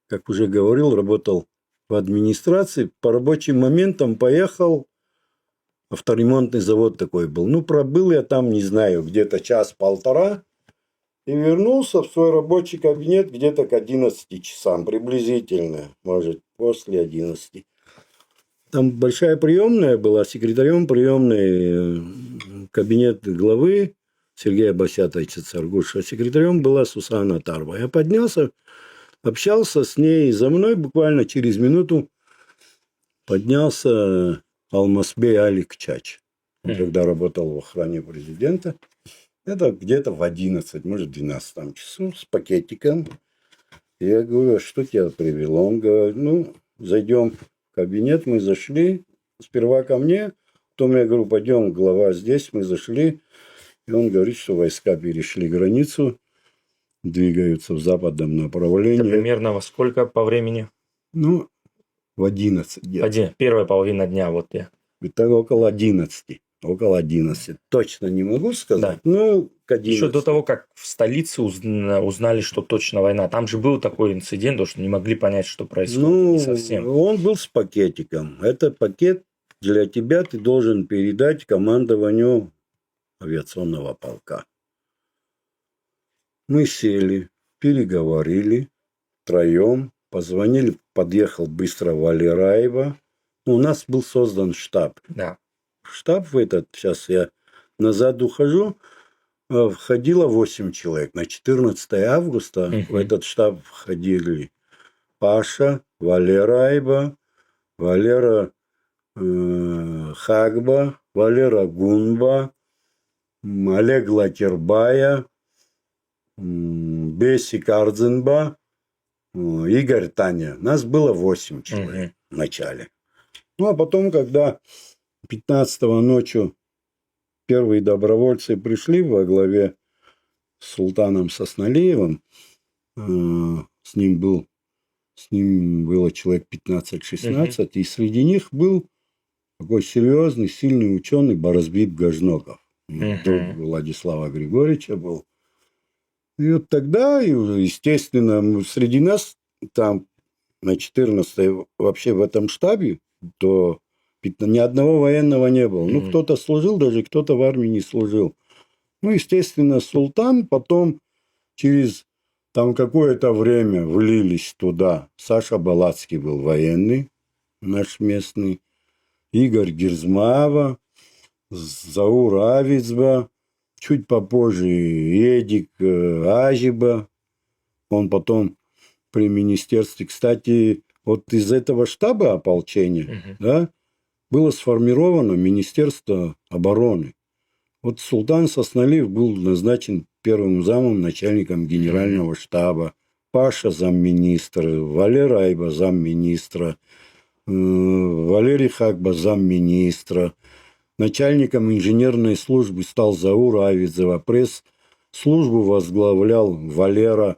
S4: как уже говорил, работал в администрации. По рабочим моментам поехал. Авторемонтный завод такой был. Ну, пробыл я там, не знаю, где-то час-полтора. И вернулся в свой рабочий кабинет где-то к 11 часам, приблизительно, может, после 11. Там большая приемная была, секретарем приемной кабинет главы Сергея Басятовича Царгуша, а секретарем была Сусана Тарба. Я поднялся, общался с ней, и за мной буквально через минуту поднялся Алмасбей Алик Чач. Он тогда работал в охране президента. Это где-то в 11, может, 12 часу с пакетиком. Я говорю, а что тебя привело? Он говорит, ну, зайдем в кабинет. Мы зашли. Сперва ко мне. Потом я говорю, пойдем, глава здесь. Мы зашли. И он говорит, что войска перешли границу, двигаются в западном направлении.
S3: Это примерно во сколько по времени?
S4: Ну, в 11 где-то.
S3: Первая половина дня, вот я.
S4: Это около 11. Около 11. Точно не могу сказать.
S3: Да.
S4: Ну, к 11.
S3: Еще до того, как в столице узнали, что точно война. Там же был такой инцидент, что не могли понять, что происходит.
S4: Ну,
S3: Не совсем.
S4: он был с пакетиком. Это пакет для тебя, ты должен передать командованию авиационного полка. Мы сели, переговорили втроем, позвонили, подъехал быстро Валераева. У нас был создан штаб.
S3: Да.
S4: Штаб в этот, сейчас я назад ухожу, входило 8 человек. На 14 августа в этот штаб входили Паша, Валераева, Валера Хагба, Валера Гунба, Олег Лакербая, Беси Кардзенба, Игорь Таня. Нас было 8 человек в начале. Ну, а потом, когда 15-го ночью первые добровольцы пришли во главе с Султаном Сосналиевым, с ним было человек 15-16, и среди них был такой серьезный, сильный ученый Боразбит Гажноков. Друг Владислава Григорьевича был. И вот тогда, естественно, среди нас там на 14-й вообще в этом штабе до ни одного военного не было. Ну, кто-то служил, даже кто-то в армии не служил. Ну, естественно, Султан потом через там какое-то время влились туда. Саша Балацкий был военный, наш местный. Игорь Герзмава, Заур Авицба, чуть попозже Эдик Ажиба. Он потом при министерстве, кстати, вот из этого штаба ополчения, да, было сформировано Министерство обороны. Вот Султан Сосналиев был назначен первым замом начальником генерального штаба. Паша замминистра, Валера Айба замминистра, Валерий Хагба замминистра. Начальником инженерной службы стал Заур Авидзева. Пресс-службу возглавлял Валера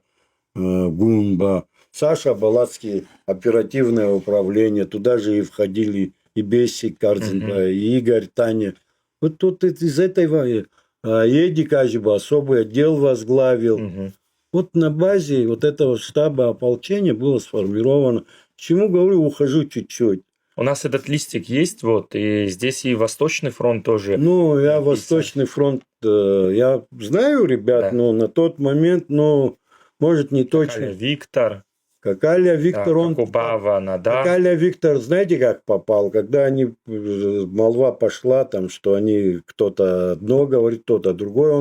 S4: Гунба. Саша Балацкий, оперативное управление. Туда же и входили и Бесик Кардзенба, и Игорь Таня. Вот тут из этой Эдик Ажиба особый отдел возглавил. Вот на базе вот этого штаба ополчения было сформировано. К чему говорю, ухожу чуть-чуть.
S3: У нас этот листик есть, вот, и здесь и Восточный фронт тоже.
S4: Ну, я Восточный фронт, я знаю ребят,
S3: Да.
S4: но на тот момент, ну, может, не точно.
S3: Виктор,
S4: Какаля Виктор, он...
S3: Кокубава, Надар.
S4: Какаля Виктор, знаете, как попал? Когда молва пошла, там, что они кто-то одно говорит, кто-то другое,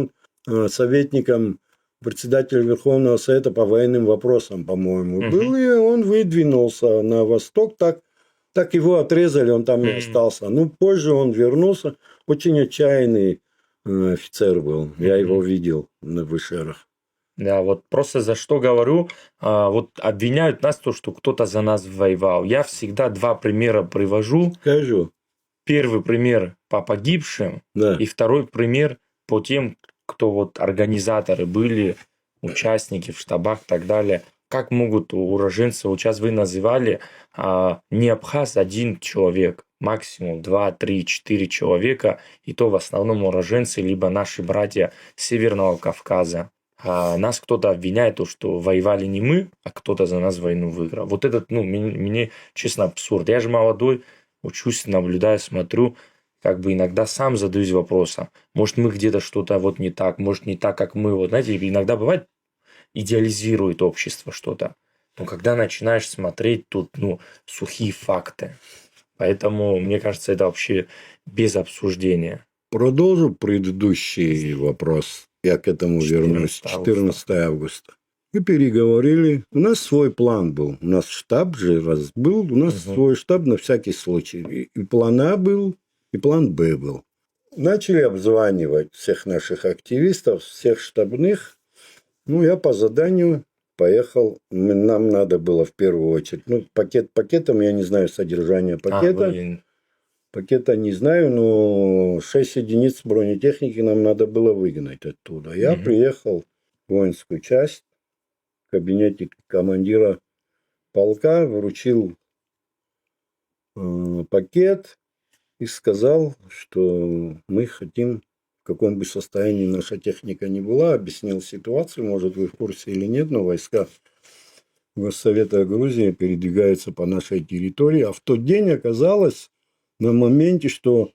S4: он советником председатель Верховного Совета по военным вопросам, по-моему,
S3: Мгм.
S4: был, и он выдвинулся на восток, так его отрезали, он там и
S3: Мгм.
S4: остался. Ну, позже он вернулся, очень отчаянный офицер был, я его видел на Вышерах.
S3: Да, вот просто за что говорю, вот обвиняют нас то, что кто-то за нас воевал. Я всегда два примера привожу.
S4: Скажу,
S3: Первый пример по погибшим,
S4: да.
S3: и второй пример по тем, кто вот организаторы были, участники в штабах и так далее. Как могут уроженцы, вот сейчас вы называли, не абхаз один человек, максимум 2, 3, 4 человека, и то в основном уроженцы, либо наши братья Северного Кавказа. А нас кто-то обвиняет, то, что воевали не мы, а кто-то за нас войну выиграл. Вот этот, мне честно, абсурд. Я же молодой, учусь, наблюдаю, смотрю, как бы иногда сам задаюсь вопросом, может, мы где-то что-то вот не так, может, не так, как мы. Вот, знаете, иногда бывает, идеализирует общество что-то. Но когда начинаешь смотреть, тут, сухие факты. Поэтому, мне кажется, это вообще без обсуждения.
S4: Продолжу предыдущий вопрос. Я к этому
S3: 14
S4: вернусь.
S3: августа.
S4: 14 августа. Мы переговорили. У нас свой план был. У нас штаб же раз был. У нас свой штаб на всякий случай. И план А был, и план Б был. Начали обзванивать всех наших активистов, всех штабных. Я по заданию поехал. Нам надо было в первую очередь. Пакетом, я не знаю содержание пакета. Пакета не знаю, но 6 единиц бронетехники нам надо было выгнать оттуда. Я приехал в воинскую часть, в кабинете командира полка, вручил пакет и сказал, что мы хотим, в каком бы состоянии наша техника ни была, объяснил ситуацию, может, вы в курсе или нет, но войска Госсовета Грузии передвигаются по нашей территории. А в тот день оказалось, на моменте, что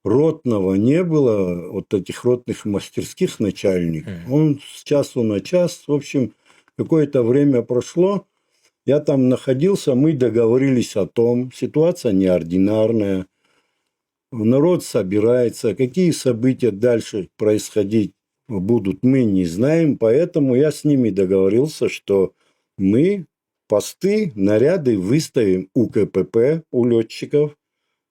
S4: ротного не было, вот этих ротных мастерских начальников, он с часу на час, в общем, какое-то время прошло, я там находился, мы договорились о том, ситуация неординарная, народ собирается, какие события дальше происходить будут, мы не знаем, поэтому я с ними договорился, что мы посты, наряды выставим у КПП, у летчиков,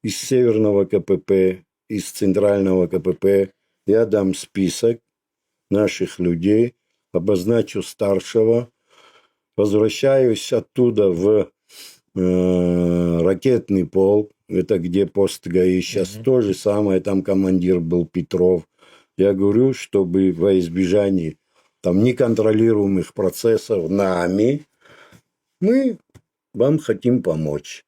S4: из Северного КПП, из Центрального КПП. Я дам список наших людей, обозначу старшего, возвращаюсь оттуда в ракетный полк, это где пост ГАИ. Сейчас то же самое, там командир был Петров. Я говорю, чтобы во избежание там неконтролируемых процессов нами, мы вам хотим помочь.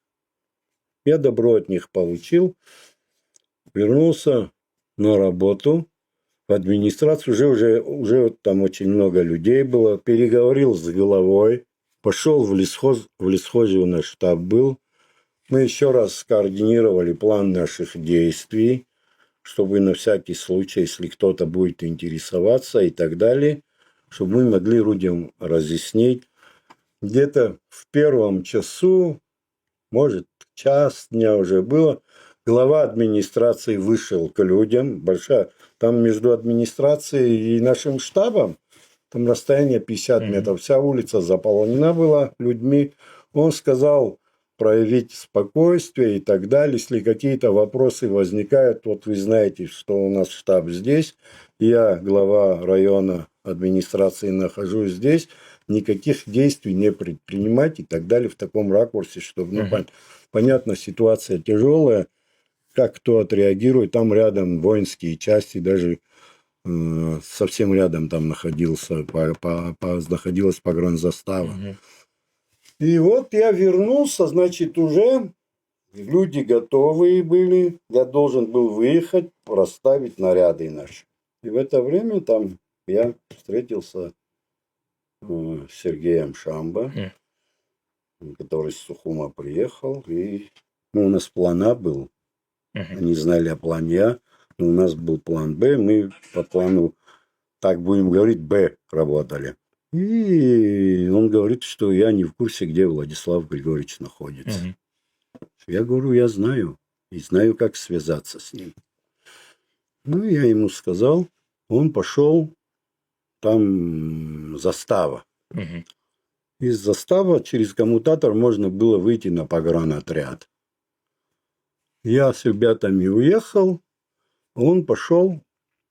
S4: Я добро от них получил, вернулся на работу, в администрацию, уже там очень много людей было, переговорил с главой, пошел в лесхозе у нас штаб был. Мы еще раз скоординировали план наших действий, чтобы на всякий случай, если кто-то будет интересоваться и так далее, чтобы мы могли людям разъяснить. Где-то в первом часу, может, час дня уже было, глава администрации вышел к людям. Там между администрацией и нашим штабом, там расстояние 50 метров. Вся улица заполнена была людьми. Он сказал проявить спокойствие и так далее. Если какие-то вопросы возникают, вот вы знаете, что у нас штаб здесь. Я, глава района администрации, нахожусь здесь. Никаких действий не предпринимать и так далее в таком ракурсе, чтобы, понятно, ситуация тяжелая, как кто отреагирует. Там рядом воинские части, даже совсем рядом там находилась погранзастава. И вот я вернулся, значит, уже люди готовые были, я должен был выехать, расставить наряды наши. И в это время там я встретился с Сергеем Шамбо, который с Сухума приехал. И у нас план А был. Они знали о плане А, но у нас был план Б. Мы по плану, так будем говорить, Б работали. И он говорит, что я не в курсе, где Владислав Григорьевич находится. Я говорю, я знаю. И знаю, как связаться с ним. Я ему сказал. Он пошел там застава.
S3: Мгм.
S4: Из заставы через коммутатор можно было выйти на погранотряд. Я с ребятами уехал, он пошел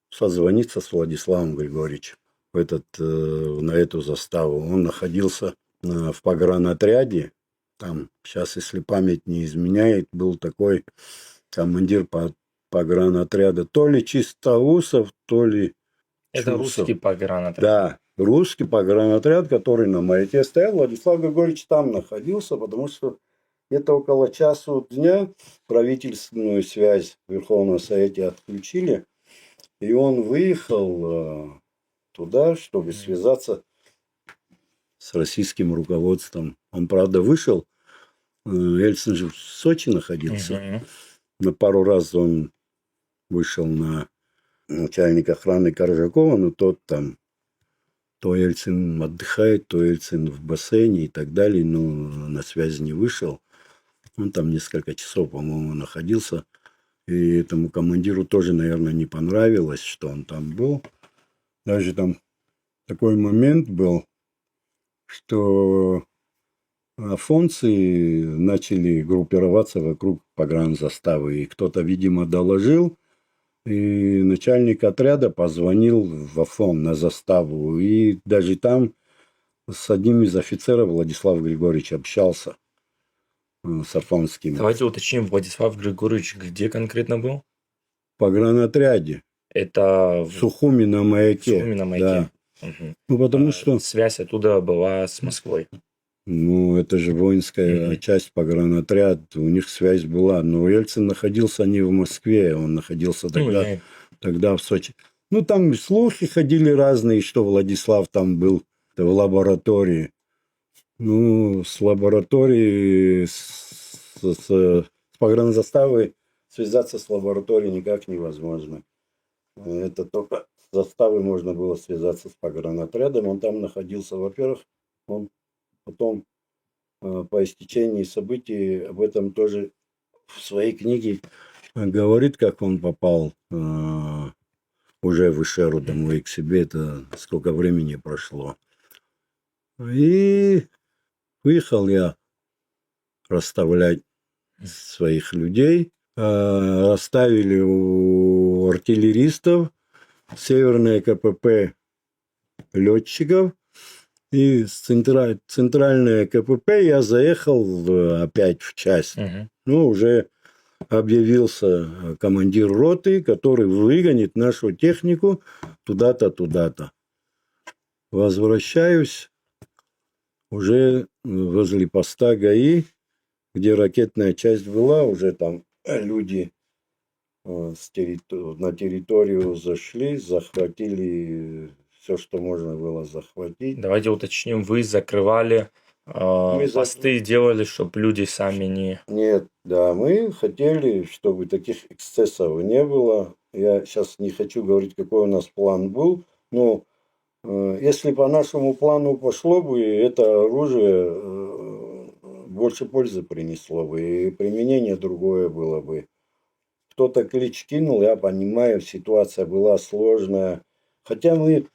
S4: созвониться с Владиславом Григорьевичем на эту заставу. Он находился в погранотряде. Там, сейчас, если память не изменяет, был такой командир погранотряда, то ли Чистоусов, то ли
S3: Это
S4: Чусов.
S3: русский погранотряд.
S4: Да, русский погранотряд, который на маяке стоял. Владислав Григорьевич там находился, потому что где-то около часу дня правительственную связь в Верховном Совете отключили. И он выехал туда, чтобы связаться с российским руководством. Он, правда, вышел. Ельцин же в Сочи находился.
S3: Мгм.
S4: На пару раз он вышел на начальника охраны Коржакова, но тот там то Ельцин отдыхает, то Ельцин в бассейне и так далее, но на связь не вышел. Он там несколько часов, по-моему, находился. И этому командиру тоже, наверное, не понравилось, что он там был. Даже там такой момент был, что афонцы начали группироваться вокруг погранзаставы. И кто-то, видимо, доложил, и начальник отряда позвонил в Афон на заставу. И даже там с одним из офицеров Владислав Григорьевич общался с афонским.
S3: Давайте уточним, Владислав Григорьевич где конкретно был?
S4: В погранотряде.
S3: Это
S4: В Сухуми на маяке.
S3: Сухуми на маяке.
S4: Да.
S3: Мгм.
S4: Ну, потому что,
S3: Связь оттуда была с Москвой.
S4: ну, это же воинская
S3: Мгм.
S4: часть, погранотряд, у них связь была. Но Ельцин находился не в Москве, он находился
S3: Ну,
S4: тогда в Сочи. Ну, там слухи ходили разные, что Владислав там был в лаборатории. Ну, с лабораторией, с погранзаставой связаться с лабораторией никак невозможно. Это только с заставой можно было связаться с погранотрядом. Он там находился, во-первых, он потом по истечении событий об этом тоже в своей книге говорит, как он попал уже в Ишеру домой к себе. Это сколько времени прошло. И выехал я расставлять своих людей. Расставили у артиллеристов, северное КПП летчиков. И с центральное КПП я заехал опять в часть.
S3: Мгм.
S4: Ну, уже объявился командир роты, который выгонит нашу технику туда-то, туда-то. Возвращаюсь уже возле поста ГАИ, где ракетная часть была, уже там люди на территорию зашли, захватили все, что можно было захватить.
S3: Давайте уточним, вы закрывали
S4: Мы
S3: посты, делали, чтобы люди сами не...
S4: Нет, да, мы хотели, чтобы таких эксцессов не было. Я сейчас не хочу говорить, какой у нас план был, но если по нашему плану пошло бы, это оружие больше пользы принесло бы, и применение другое было бы. Кто-то клич кинул, я понимаю, ситуация была сложная. Хотя мы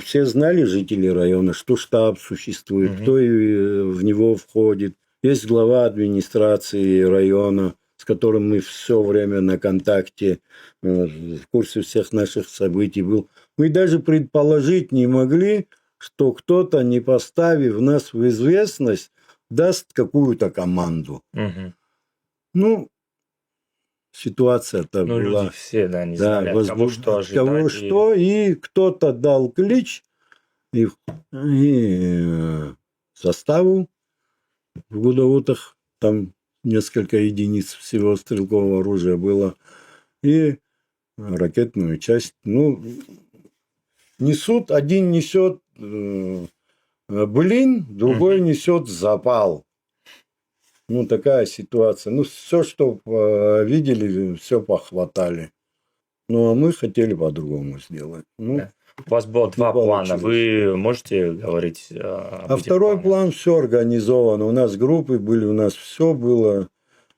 S4: все знали, жители района, что штаб существует,
S3: Мгм.
S4: кто в него входит. Есть глава администрации района, с которым мы все время на контакте, в курсе всех наших событий был. Мы даже предположить не могли, что кто-то, не поставив нас в известность, даст какую-то команду.
S3: Мгм.
S4: Ну, ситуация-то
S3: Ну,
S4: была...
S3: люди все, да, не
S4: Да,
S3: знали, от кого что ожидать.
S4: кого что, и кто-то дал клич, и заставу в Гудаутах, там несколько единиц всего стрелкового оружия было, и ракетную часть. Ну, несут, один несет блин, другой несет запал. Ну, такая ситуация. Ну, все, что видели, все похватали. Ну, а мы хотели по-другому сделать. Ну,
S3: Да. У вас было два плана.
S4: получилось.
S3: Вы можете говорить об
S4: А
S3: этих
S4: второй
S3: планах?
S4: план все организовано. У нас группы были, у нас все было,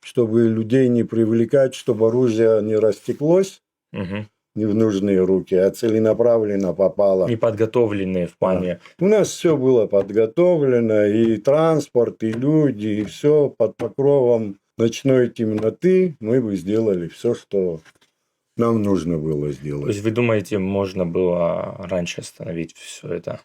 S4: чтобы людей не привлекать, чтобы оружие не растеклось.
S3: Мгм.
S4: не в нужные руки, а целенаправленно попало.
S3: Неподготовленные в плане.
S4: У нас все было подготовлено, и транспорт, и люди, и все под покровом ночной темноты. Мы бы сделали все, что нам нужно было
S3: То
S4: сделать.
S3: есть вы думаете, можно было раньше остановить все это?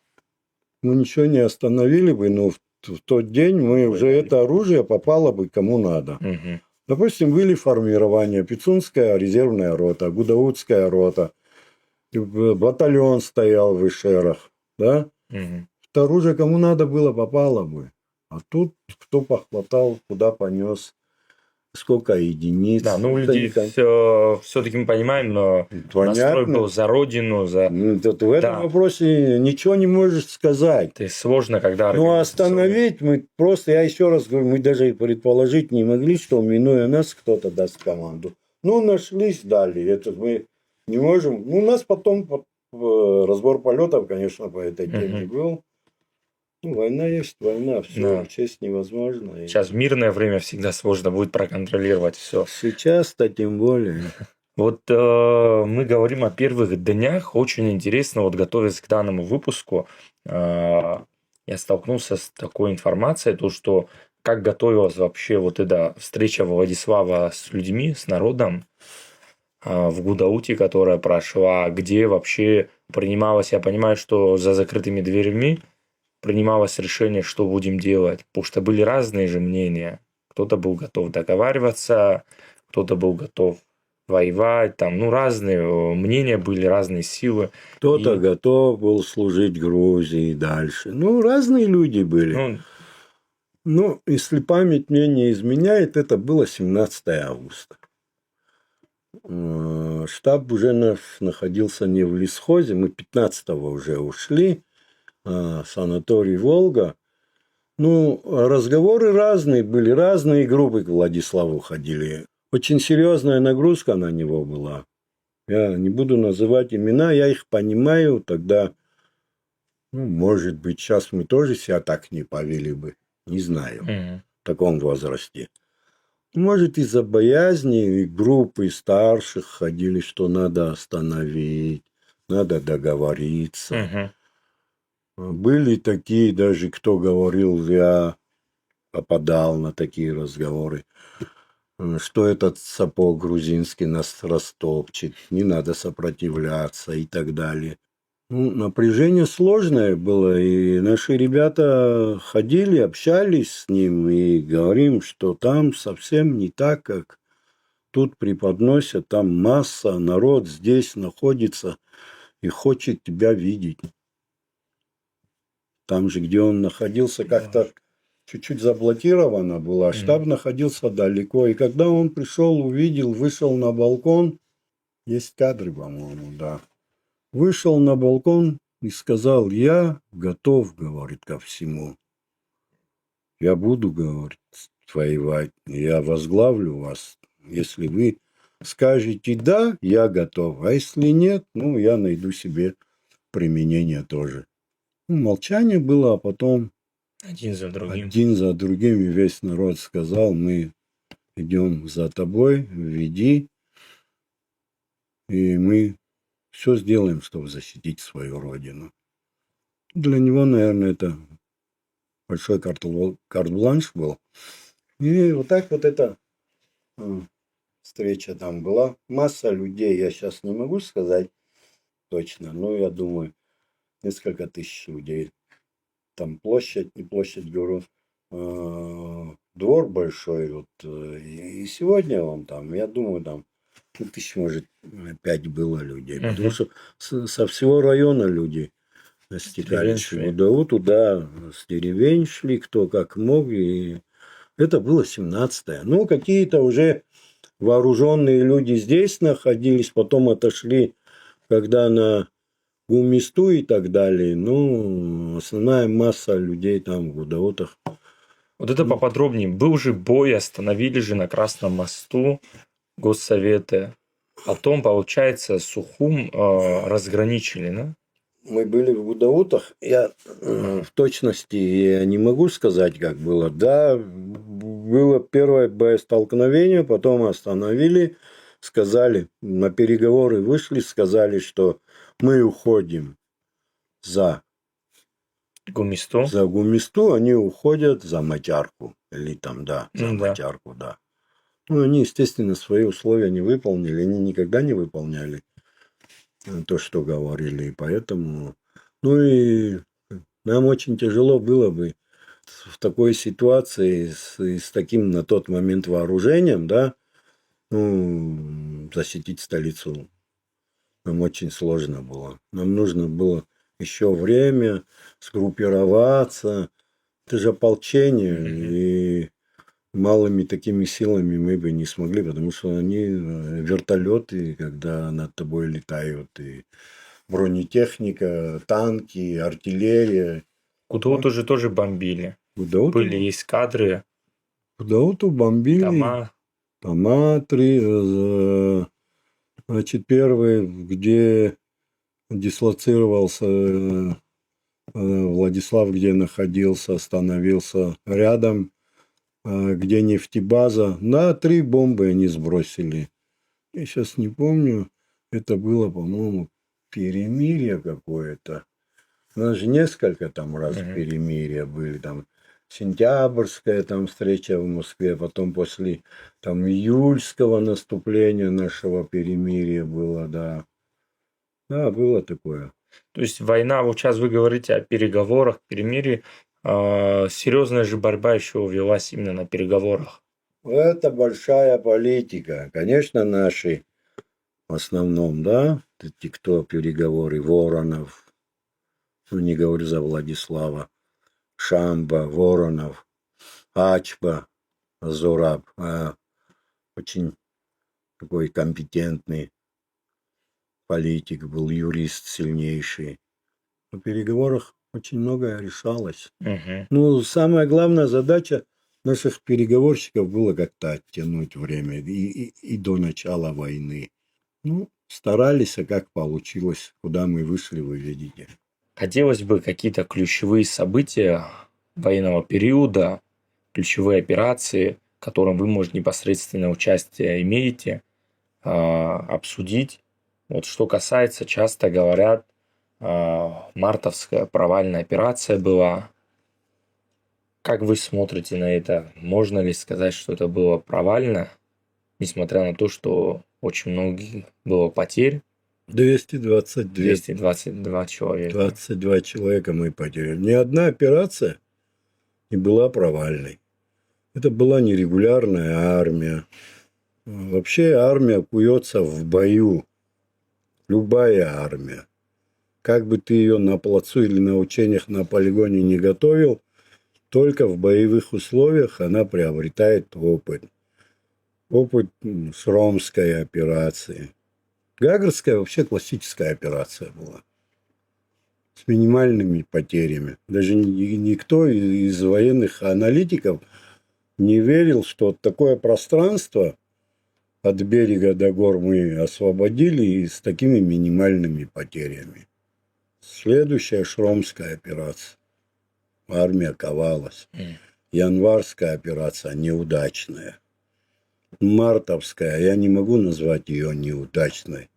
S4: Мы ничего не остановили бы, но в тот день мы уже это оружие попало бы кому надо.
S3: Мгм.
S4: Допустим, были формирования: Пицунская резервная рота, Гудаутская рота, батальон стоял в Ишерах, да?
S3: Мгм.
S4: Это оружие кому надо было, попало бы. А тут кто похватал, куда понес, сколько единиц.
S3: Да, ну у
S4: Это
S3: людей
S4: никак-
S3: все-таки мы понимаем, но настрой
S4: Понятно.
S3: был за родину, за...
S4: Тут в этом
S3: Да.
S4: вопросе ничего не можешь сказать.
S3: Это сложно, когда...
S4: Ну,
S3: организационно-
S4: остановить мы просто, я еще раз говорю, мы даже и предположить не могли, что, минуя нас, кто-то даст команду. Ну, нашлись, дали. Это мы не можем. Ну, у нас потом разбор полетов, конечно, по этой теме
S3: Мгм.
S4: был. Ну, война есть война, все,
S3: Да.
S4: честь невозможно. И
S3: Сейчас в мирное время всегда сложно будет проконтролировать все.
S4: сейчас-то тем более.
S3: Вот мы говорим о первых днях. Очень интересно, вот готовясь к данному выпуску, я столкнулся с такой информацией, то что как готовилась вообще вот эта встреча Владислава с людьми, с народом в Гудауте, которая прошла, где вообще принималось, я понимаю, что за закрытыми дверьми принималось решение, что будем делать, потому что были разные же мнения. Кто-то был готов договариваться, кто-то был готов воевать, там, ну, разные мнения были, разные силы.
S4: Кто-то
S3: И-
S4: готов был служить Грузии дальше. Ну, разные люди были.
S3: Ну,
S4: Ну, если память мне не изменяет, это было 17 августа. Штаб уже наш находился не в лесхозе, мы 15-го уже ушли, санаторий «Волга». Ну, разговоры разные были, разные группы к Владиславу ходили. Очень серьезная нагрузка на него была. Я не буду называть имена, я их понимаю, тогда, ну, может быть, сейчас мы тоже себя так не повели бы, не знаю,
S3: мгм.
S4: в таком возрасте. Может, из-за боязни и группы старших ходили, что надо остановить, надо договориться.
S3: Мгм.
S4: Были такие даже, кто говорил, я попадал на такие разговоры, что этот сапог грузинский нас растопчет, не надо сопротивляться и так далее. Ну, напряжение сложное было, и наши ребята ходили, общались с ним и говорим, что там совсем не так, как тут преподносят, там масса, народ здесь находится и хочет тебя видеть. Там же, где он находился, как-то чуть-чуть заблокировано было, а штаб находился далеко. И когда он пришел, увидел, вышел на балкон, есть кадры, по-моему, да, вышел на балкон и сказал: я готов, говорит, ко всему. Я буду, говорит, воевать, я возглавлю вас. Если вы скажете да, я готов. А если нет, ну, я найду себе применение тоже. Ну, молчание было, а потом
S3: Один за другим.
S4: один за другим и весь народ сказал: мы идем за тобой, веди, и мы все сделаем, чтобы защитить свою родину. Для него, наверное, это большой карт-бланш был. И вот так вот эта встреча там была. Масса людей, я сейчас не могу сказать точно, но я думаю, несколько тысяч людей. Там площадь, не площадь, говорю, двор большой. Вот, и сегодня он там, я думаю, там тысяч, может, 5 было людей.
S3: Мгм.
S4: Потому что со всего района люди стекались.
S3: шли.
S4: Да, туда с деревень шли, кто как мог. И это было 17-е. Ну, какие-то уже вооруженные люди здесь находились, потом отошли, когда на Гумисту и так далее. Ну, основная масса людей там в Гудаутах.
S3: Вот это поподробнее. Был же бой, остановили же на Красном мосту госсоветы. Потом, получается, Сухум разграничили, да?
S4: Мы были в Гудаутах. Я в точности я не могу сказать, как было. Да, было первое боестолкновение, потом остановили. сказали, на переговоры вышли, сказали, что мы уходим за
S3: Гумисту?
S4: Гумисту, они уходят за Мачарку. Или там, да, за
S3: Ну да.
S4: Мачарку, да. Ну, они, естественно, свои условия не выполнили. Они никогда не выполняли то, что говорили. И поэтому... Ну и нам очень тяжело было бы в такой ситуации с таким на тот момент вооружением, да, ну, защитить столицу. Нам очень сложно было. Нам нужно было еще время сгруппироваться. Это же ополчение. И малыми такими силами мы бы не смогли, потому что они вертолеты, когда над тобой летают, и бронетехника, танки, артиллерия.
S3: Кутауту же тоже бомбили.
S4: Кудауту,
S3: Были эскадры,
S4: Кудауту бомбили.
S3: дома.
S4: Тома 3, значит, первый, где дислоцировался Владислав, где находился, остановился рядом, где нефтебаза. На 3 бомбы они сбросили. Я сейчас не помню, это было, по-моему, перемирие какое-то. У нас же несколько там раз перемирия были. Там сентябрьская там встреча в Москве, потом после там июльского наступления нашего перемирия было, да. Да, было такое.
S3: То есть война, вот сейчас вы говорите о переговорах, перемирии. Серьезная же борьба еще велась именно на переговорах.
S4: Это большая политика. Конечно, наши в основном, да, те, кто переговоры, Воронов, ну, не говорю за Владислава, Шамба, Воронов, Ачба, Зураб, очень такой компетентный политик был, юрист сильнейший. На переговорах очень многое решалось.
S3: Мгм.
S4: Ну, самая главная задача наших переговорщиков было как-то оттянуть время и до начала войны. Ну, старались, а как получилось, куда мы вышли, вы видите.
S3: Хотелось бы какие-то ключевые события военного периода, ключевые операции, в котором вы, может, непосредственное участие имеете, обсудить. Вот что касается, часто говорят, мартовская провальная операция была. Как вы смотрите на это? Можно ли сказать, что это было провально, несмотря на то, что очень много было потерь? 222 человека.
S4: 22 человека мы потеряли. Ни одна операция не была провальной. Это была нерегулярная армия. Вообще армия куется в бою. Любая армия. Как бы ты ее на плацу или на учениях на полигоне не готовил, только в боевых условиях она приобретает опыт. Опыт Шромской операции. Гагрская вообще классическая операция была. С минимальными потерями. Даже никто из военных аналитиков не верил, что такое пространство от берега до гор мы освободили и с такими минимальными потерями. Следующая Шромская операция. Армия ковалась. Январская операция неудачная. Мартовская, я не могу назвать ее неудачной.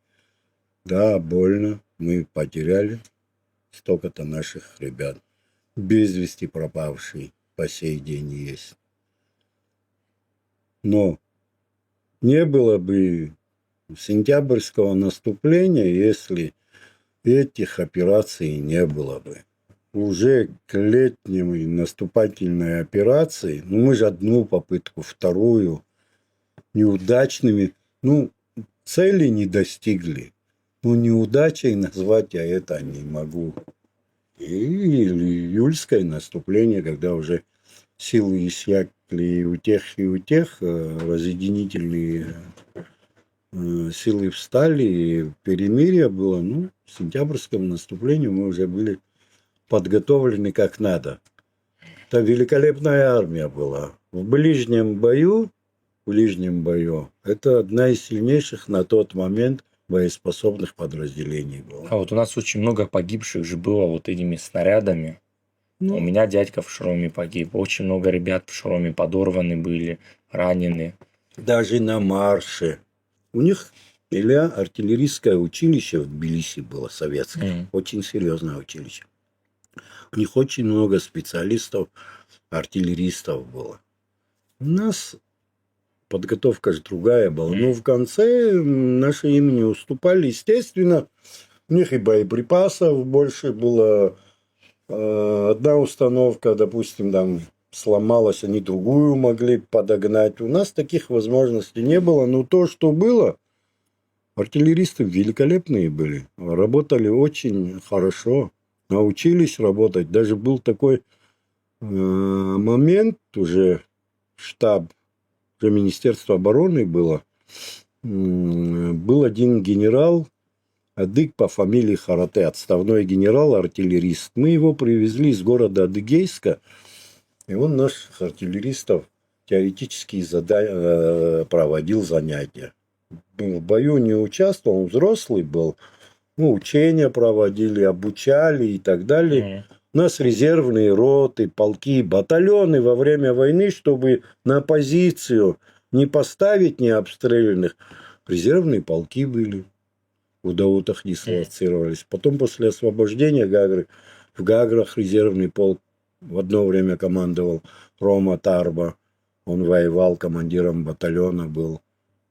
S4: Да, больно. Мы потеряли столько-то наших ребят. Без вести пропавшие по сей день есть. Но не было бы сентябрьского наступления, если этих операций не было бы. Уже к летней наступательной операции, ну мы же одну попытку, вторую, неудачными, ну, цели не достигли. Ну, неудачей назвать я это не могу. И июльское наступление, когда уже силы иссякли и у тех, разъединительные силы встали, и перемирие было, ну, к сентябрьскому наступлению мы уже были подготовлены как надо. Это великолепная армия была. В ближнем бою, это одна из сильнейших на тот момент боеспособных подразделений была.
S3: А вот у нас очень много погибших же было вот этими снарядами.
S4: Ну,
S3: У меня дядька в Шроме погиб. Очень много ребят в Шроме подорваны были, ранены.
S4: даже на марше У них Илья артиллерийское училище в Тбилиси было советское.
S3: Мгм.
S4: Очень серьезное училище. У них очень много специалистов, артиллеристов было. У нас подготовка же другая была. Но в конце наши имени уступали. Естественно, у них и боеприпасов больше было. Одна установка, допустим, там сломалась, они другую могли подогнать. У нас таких возможностей не было. Но то, что было, артиллеристы великолепные были. Работали очень хорошо. Научились работать. Даже был такой момент, уже штаб, уже Министерство обороны было. Был один генерал, Адык по фамилии Харате, отставной генерал-артиллерист. Мы его привезли из города Адыгейска, и он наших артиллеристов теоретически проводил занятия. В бою не участвовал, он взрослый был. Ну, учения проводили, обучали и так далее. У нас резервные роты, полки, батальоны во время войны, чтобы на позицию не поставить необстрелянных, резервные полки были. В Даутах дислоцировались. Потом после освобождения Гагры, в Гаграх резервный полк в одно время командовал Рома Тарба. Он воевал, командиром батальона был.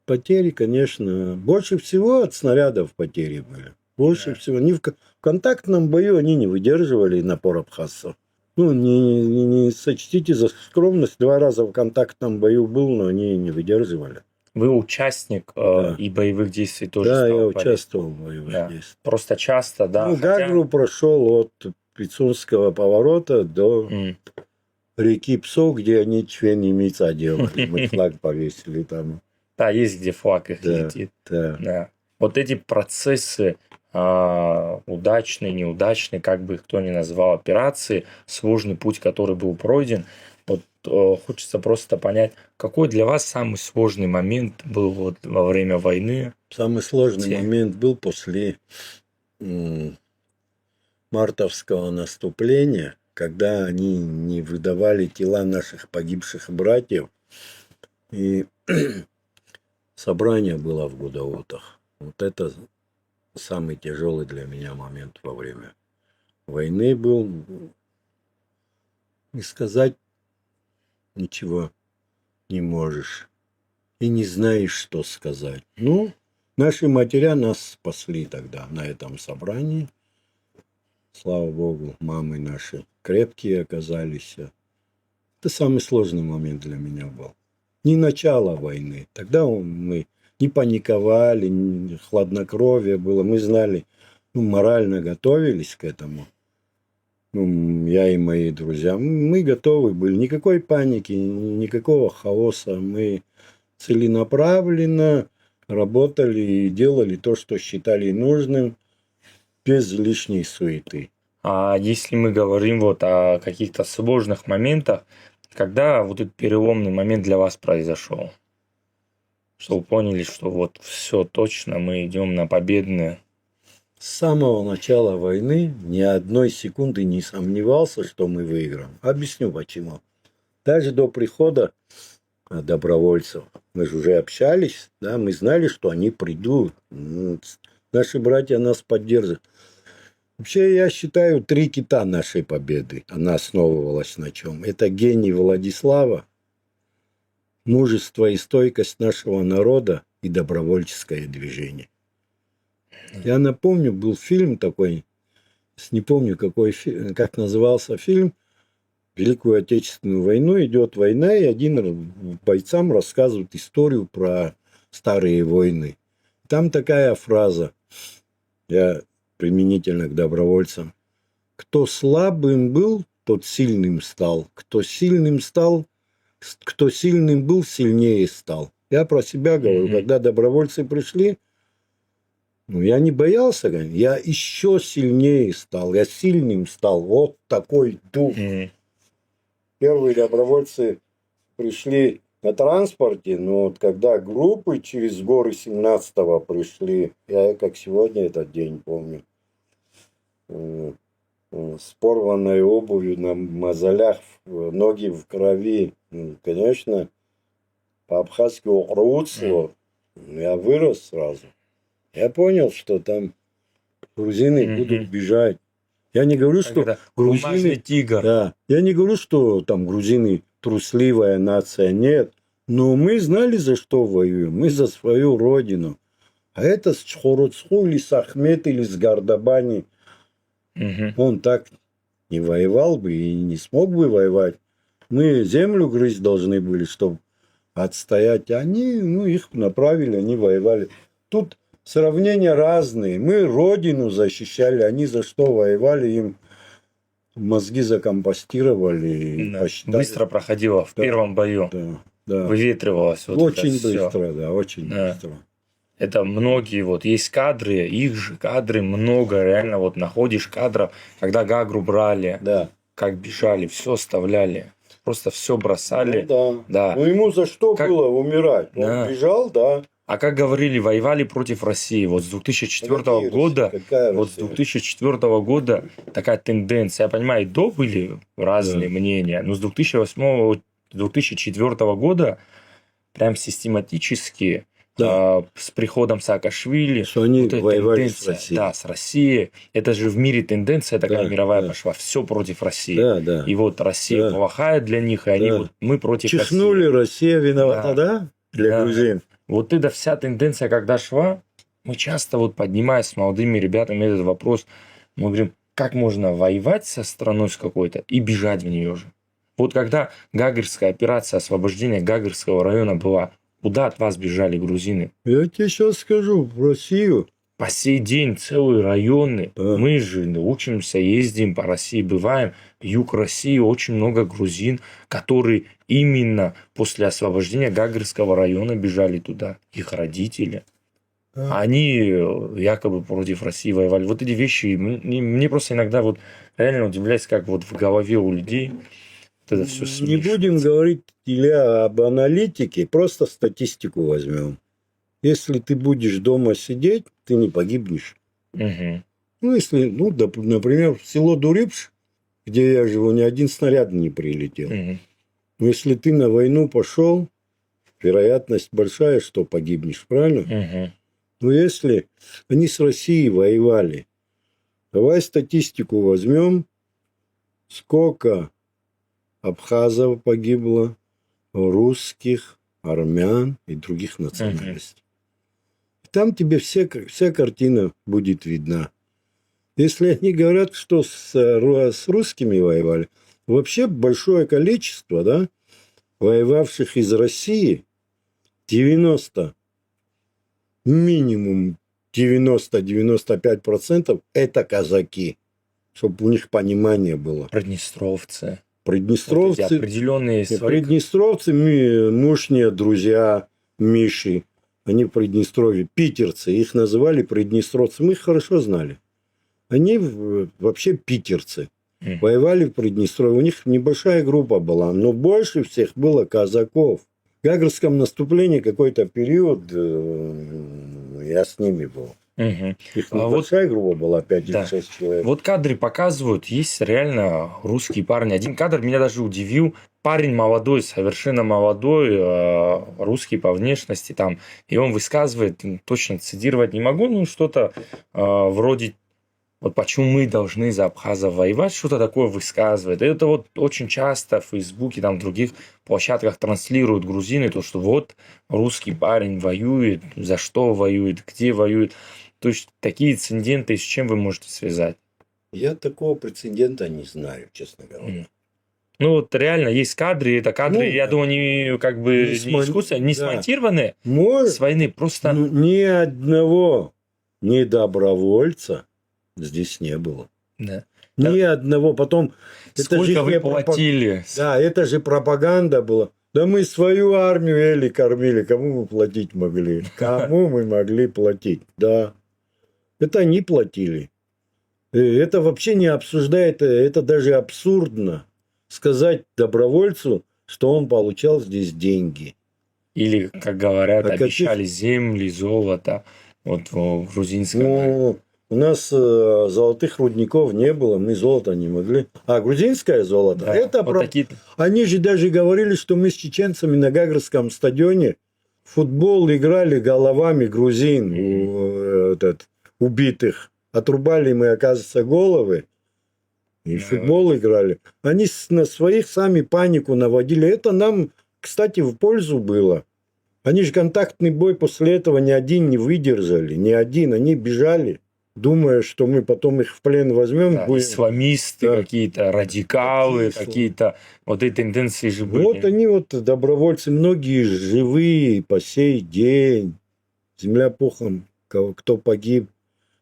S4: Потери, конечно, больше всего от снарядов потери были. Больше всего. В контактном бою они не выдерживали напор абхазцев. Ну, не сочтите за скромность. 2 раза в контактном бою был, но они не выдерживали.
S3: Вы участник
S4: Да.
S3: и боевых действий тоже
S4: Да, я
S3: сталкивались?
S4: участвовал в боевых
S3: Да.
S4: действиях.
S3: Просто часто, да.
S4: Ну,
S3: хотя-
S4: Гагру прошел от Пицунского поворота до
S3: М.
S4: реки Псо, где они чвенемица делали. Мы флаг повесили там.
S3: Да, есть где флаг их
S4: Да.
S3: летит.
S4: Да.
S3: Да. Вот эти процессы, удачные, неудачные, как бы их кто ни назвал, операции, сложный путь, который был пройден. Вот хочется просто понять, какой для вас самый сложный момент был вот во время войны?
S4: Самый сложный
S3: Те.
S4: момент был после мартовского наступления, когда они не выдавали тела наших погибших братьев. И собрание было в Гудаутах. Вот это самый тяжелый для меня момент во время войны был. И сказать ничего не можешь. И не знаешь, что сказать. Ну, наши матеря нас спасли тогда на этом собрании. Слава Богу, мамы наши крепкие оказались. Это самый сложный момент для меня был. Не начало войны. Тогда мы не паниковали, хладнокровие было. Мы знали, морально готовились к этому. Я и мои друзья. Мы готовы были. Никакой паники, никакого хаоса. Мы целенаправленно работали и делали то, что считали нужным, без лишней суеты.
S3: А если мы говорим вот о каких-то сложных моментах, когда вот этот переломный момент для вас произошел? Что вы поняли, что вот все точно, мы идем на победное.
S4: С самого начала войны ни одной секунды не сомневался, что мы выиграем. Объясню почему. Даже до прихода добровольцев. Мы же уже общались, да, мы знали, что они придут. Наши братья нас поддержат. Вообще, я считаю, 3 кита нашей победы. Она основывалась на чем? Это гений Владислава, мужество и стойкость нашего народа и добровольческое движение. Я напомню, был фильм такой, не помню, как назывался фильм, Великую Отечественную войну. Идет война, и один бойцам рассказывает историю про старые войны. Там такая фраза, я применительно к добровольцам: кто слабым был, тот сильным стал. Кто сильным был, сильнее стал. Я про себя говорю, когда добровольцы пришли, я не боялся, я еще сильнее стал, я сильным стал. Вот такой дух. Первые добровольцы пришли на транспорте, но вот когда группы через горы 17-го пришли, я как сегодня этот день помню, с порванной обувью на мозолях, ноги в крови. Конечно, по-абхазски рвутся. Я вырос сразу. Я понял, что там грузины
S3: Мгм.
S4: будут бежать. Я не говорю, что
S3: Когда бумажный
S4: грузины...
S3: тигр.
S4: Да, я не говорю, что там грузины трусливая нация. Нет. Но мы знали, за что воюем. Мы за свою родину. А это с Чхородсху или с Ахмет или с Гардабани.
S3: Мгм.
S4: Он так не воевал бы и не смог бы воевать. Мы землю грызть должны были, чтобы отстоять. Они, ну, их направили, они воевали. Тут сравнения разные. Мы родину защищали, они за что воевали, им мозги закомпостировали. И
S3: Да.
S4: посчитали.
S3: Быстро проходило в
S4: Да.
S3: первом бою.
S4: Да, да.
S3: Выветривалось. Вот
S4: Очень
S3: это всё.
S4: быстро, да, очень
S3: Да.
S4: быстро.
S3: Это многие, вот есть кадры, их же кадры много, реально вот находишь кадров, когда Гагру брали,
S4: Да.
S3: как бежали, все оставляли, просто все бросали.
S4: Ну, да.
S3: Да.
S4: Ну ему за что
S3: Как-
S4: было умирать? Он
S3: Да.
S4: бежал, да.
S3: А как говорили, воевали против России. Вот с 2004
S4: Какие
S3: года,
S4: Россия? Какая
S3: вот с
S4: Россия?
S3: 2004 года такая тенденция. Я понимаю, и до были разные
S4: Да.
S3: мнения, но с 2004 года прям систематически
S4: Да.
S3: с приходом Саакашвили
S4: Что они
S3: вот эта
S4: воевали с
S3: тенденция,
S4: Россией.
S3: да, с Россией. Это же в мире тенденция такая
S4: Да,
S3: мировая
S4: да.
S3: пошла. Все против России.
S4: Да, да.
S3: И вот Россия
S4: Да.
S3: плохая для них, и они
S4: Да.
S3: вот мы против
S4: Чихнули,
S3: России.
S4: Россия виновата, да? Для
S3: Да.
S4: грузин.
S3: Вот эта вся тенденция, когда шла, мы часто вот поднимая с молодыми ребятами этот вопрос, мы говорим, как можно воевать со страной с какой-то и бежать в нее же. Вот когда Гагарская операция освобождения Гагарского района была, куда от вас бежали грузины?
S4: Я тебе сейчас скажу, в Россию.
S3: По сей день целые районы.
S4: Да.
S3: Мы же учимся, ездим по России, бываем. Юг России очень много грузин, которые именно после освобождения Гагарского района бежали туда. Их родители.
S4: Да.
S3: Они якобы против России воевали. Вот эти вещи, мне просто иногда вот реально удивляюсь, как вот в голове у людей вот это все
S4: Не будем говорить, Илья, об аналитике, просто статистику возьмем. Если ты будешь дома сидеть, ты не погибнешь.
S3: Угу.
S4: Ну, если, ну, например, в село Дурипш, где я живу, ни один снаряд не прилетел.
S3: Угу.
S4: Но если ты на войну пошел, вероятность большая, что погибнешь, правильно?
S3: Угу.
S4: Но если они с Россией воевали, давай статистику возьмем, сколько абхазов погибло, русских, армян и других национальностей. Там тебе вся картина будет видна. Если они говорят, что с русскими воевали, вообще большое количество, да, воевавших из России, 90, минимум 90-95% это казаки, чтобы у них понимание было.
S3: Приднестровцы.
S4: Приднестровцы,
S3: Вот эти определенные свои...
S4: Приднестровцы, мушние друзья Миши, они в Приднестровье, питерцы, их называли приднестровцы, мы их хорошо знали. Они вообще питерцы, воевали в Приднестровье, у них небольшая группа была, но больше всех было казаков. В Гагарском наступлении какой-то период я с ними был.
S3: Угу.
S4: Их небольшая группа была, 5 или
S3: Да.
S4: 6 человек.
S3: Вот кадры показывают, есть реально русские парни. Один кадр меня даже удивил. Парень молодой, совершенно молодой, русский по внешности там. И он высказывает, точно цитировать не могу, но что-то вроде вот почему мы должны за абхазов воевать, что-то такое высказывает. И это вот очень часто в Фейсбуке, там, в других площадках транслируют грузины, то, что вот русский парень воюет, за что воюет, где воюет. То есть такие инциденты с чем вы можете связать?
S4: Я такого прецедента не знаю, честно говоря.
S3: Ну вот реально есть кадры, это кадры,
S4: Ну,
S3: я думаю, они как бы не искусственные, не
S4: да.
S3: смонтированные
S4: Может,
S3: с войны, просто...
S4: ну, ни одного недобровольца здесь не было.
S3: Да.
S4: Ни одного. Потом... это же
S3: Сколько вы
S4: не
S3: платили?
S4: Да, это же пропаганда была. Да мы свою армию ели, кормили. Кому мы платить могли? Кому мы могли платить? Да. Это они платили. Это вообще не обсуждает. Это даже абсурдно. Сказать добровольцу, что он получал здесь деньги.
S3: Или, как говорят,
S4: А
S3: обещали земли, золото. Вот в грузинском.
S4: Ну, у нас золотых рудников не было, мы золото не могли. А грузинское золото,
S3: Да,
S4: это
S3: вот такие...
S4: Они же даже говорили, что мы с чеченцами на Гагарском стадионе футбол играли головами грузин, убитых. Отрубали мы, оказывается, головы. И в футбол играли. Они на своих сами панику наводили. Это нам, кстати, в пользу было. Они же контактный бой после этого ни один не выдержали. Ни один. Они бежали, думая, что мы потом их в плен возьмем.
S3: Да,
S4: будем...
S3: исламисты
S4: Да.
S3: какие-то, радикалы, какие-то. Вот эти тенденции же были.
S4: Вот они вот, добровольцы, многие живые по сей день. Земля пухом, кто погиб.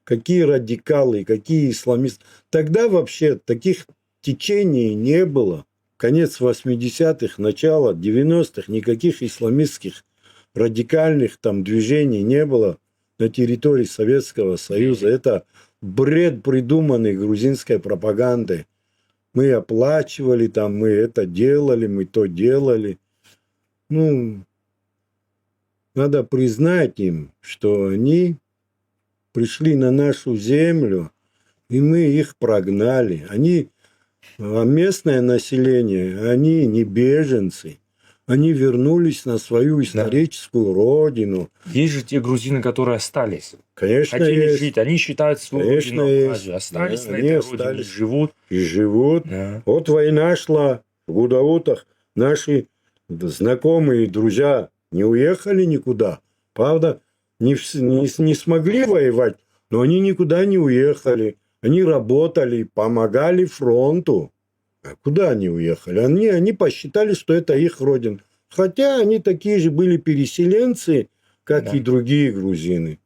S4: Какие радикалы, какие исламисты. Тогда вообще таких течений не было. Конец 80-х, начало 90-х, никаких исламистских радикальных там движений не было на территории Советского Союза. Это бред, придуманный грузинской пропагандой. Мы оплачивали там, мы это делали, мы то делали. Ну, надо признать им, что они пришли на нашу землю, и мы их прогнали. Они, местное население, они не беженцы. Они вернулись на свою историческую родину.
S3: Есть же те грузины, которые остались.
S4: Конечно,
S3: Хотели
S4: есть.
S3: жить. Они считают свою
S4: Конечно,
S3: родину
S4: есть.
S3: Абхазию. Остались
S4: Да,
S3: на
S4: они
S3: этой
S4: остались.
S3: родине, живут.
S4: И живут.
S3: Да.
S4: Вот война шла в Гудаутах. Наши знакомые, друзья не уехали никуда. Правда, не смогли воевать, но они никуда не уехали. Они работали, помогали фронту. А куда они уехали? Они посчитали, что это их родина. Хотя они такие же были переселенцы, как
S3: Да.
S4: и другие грузины.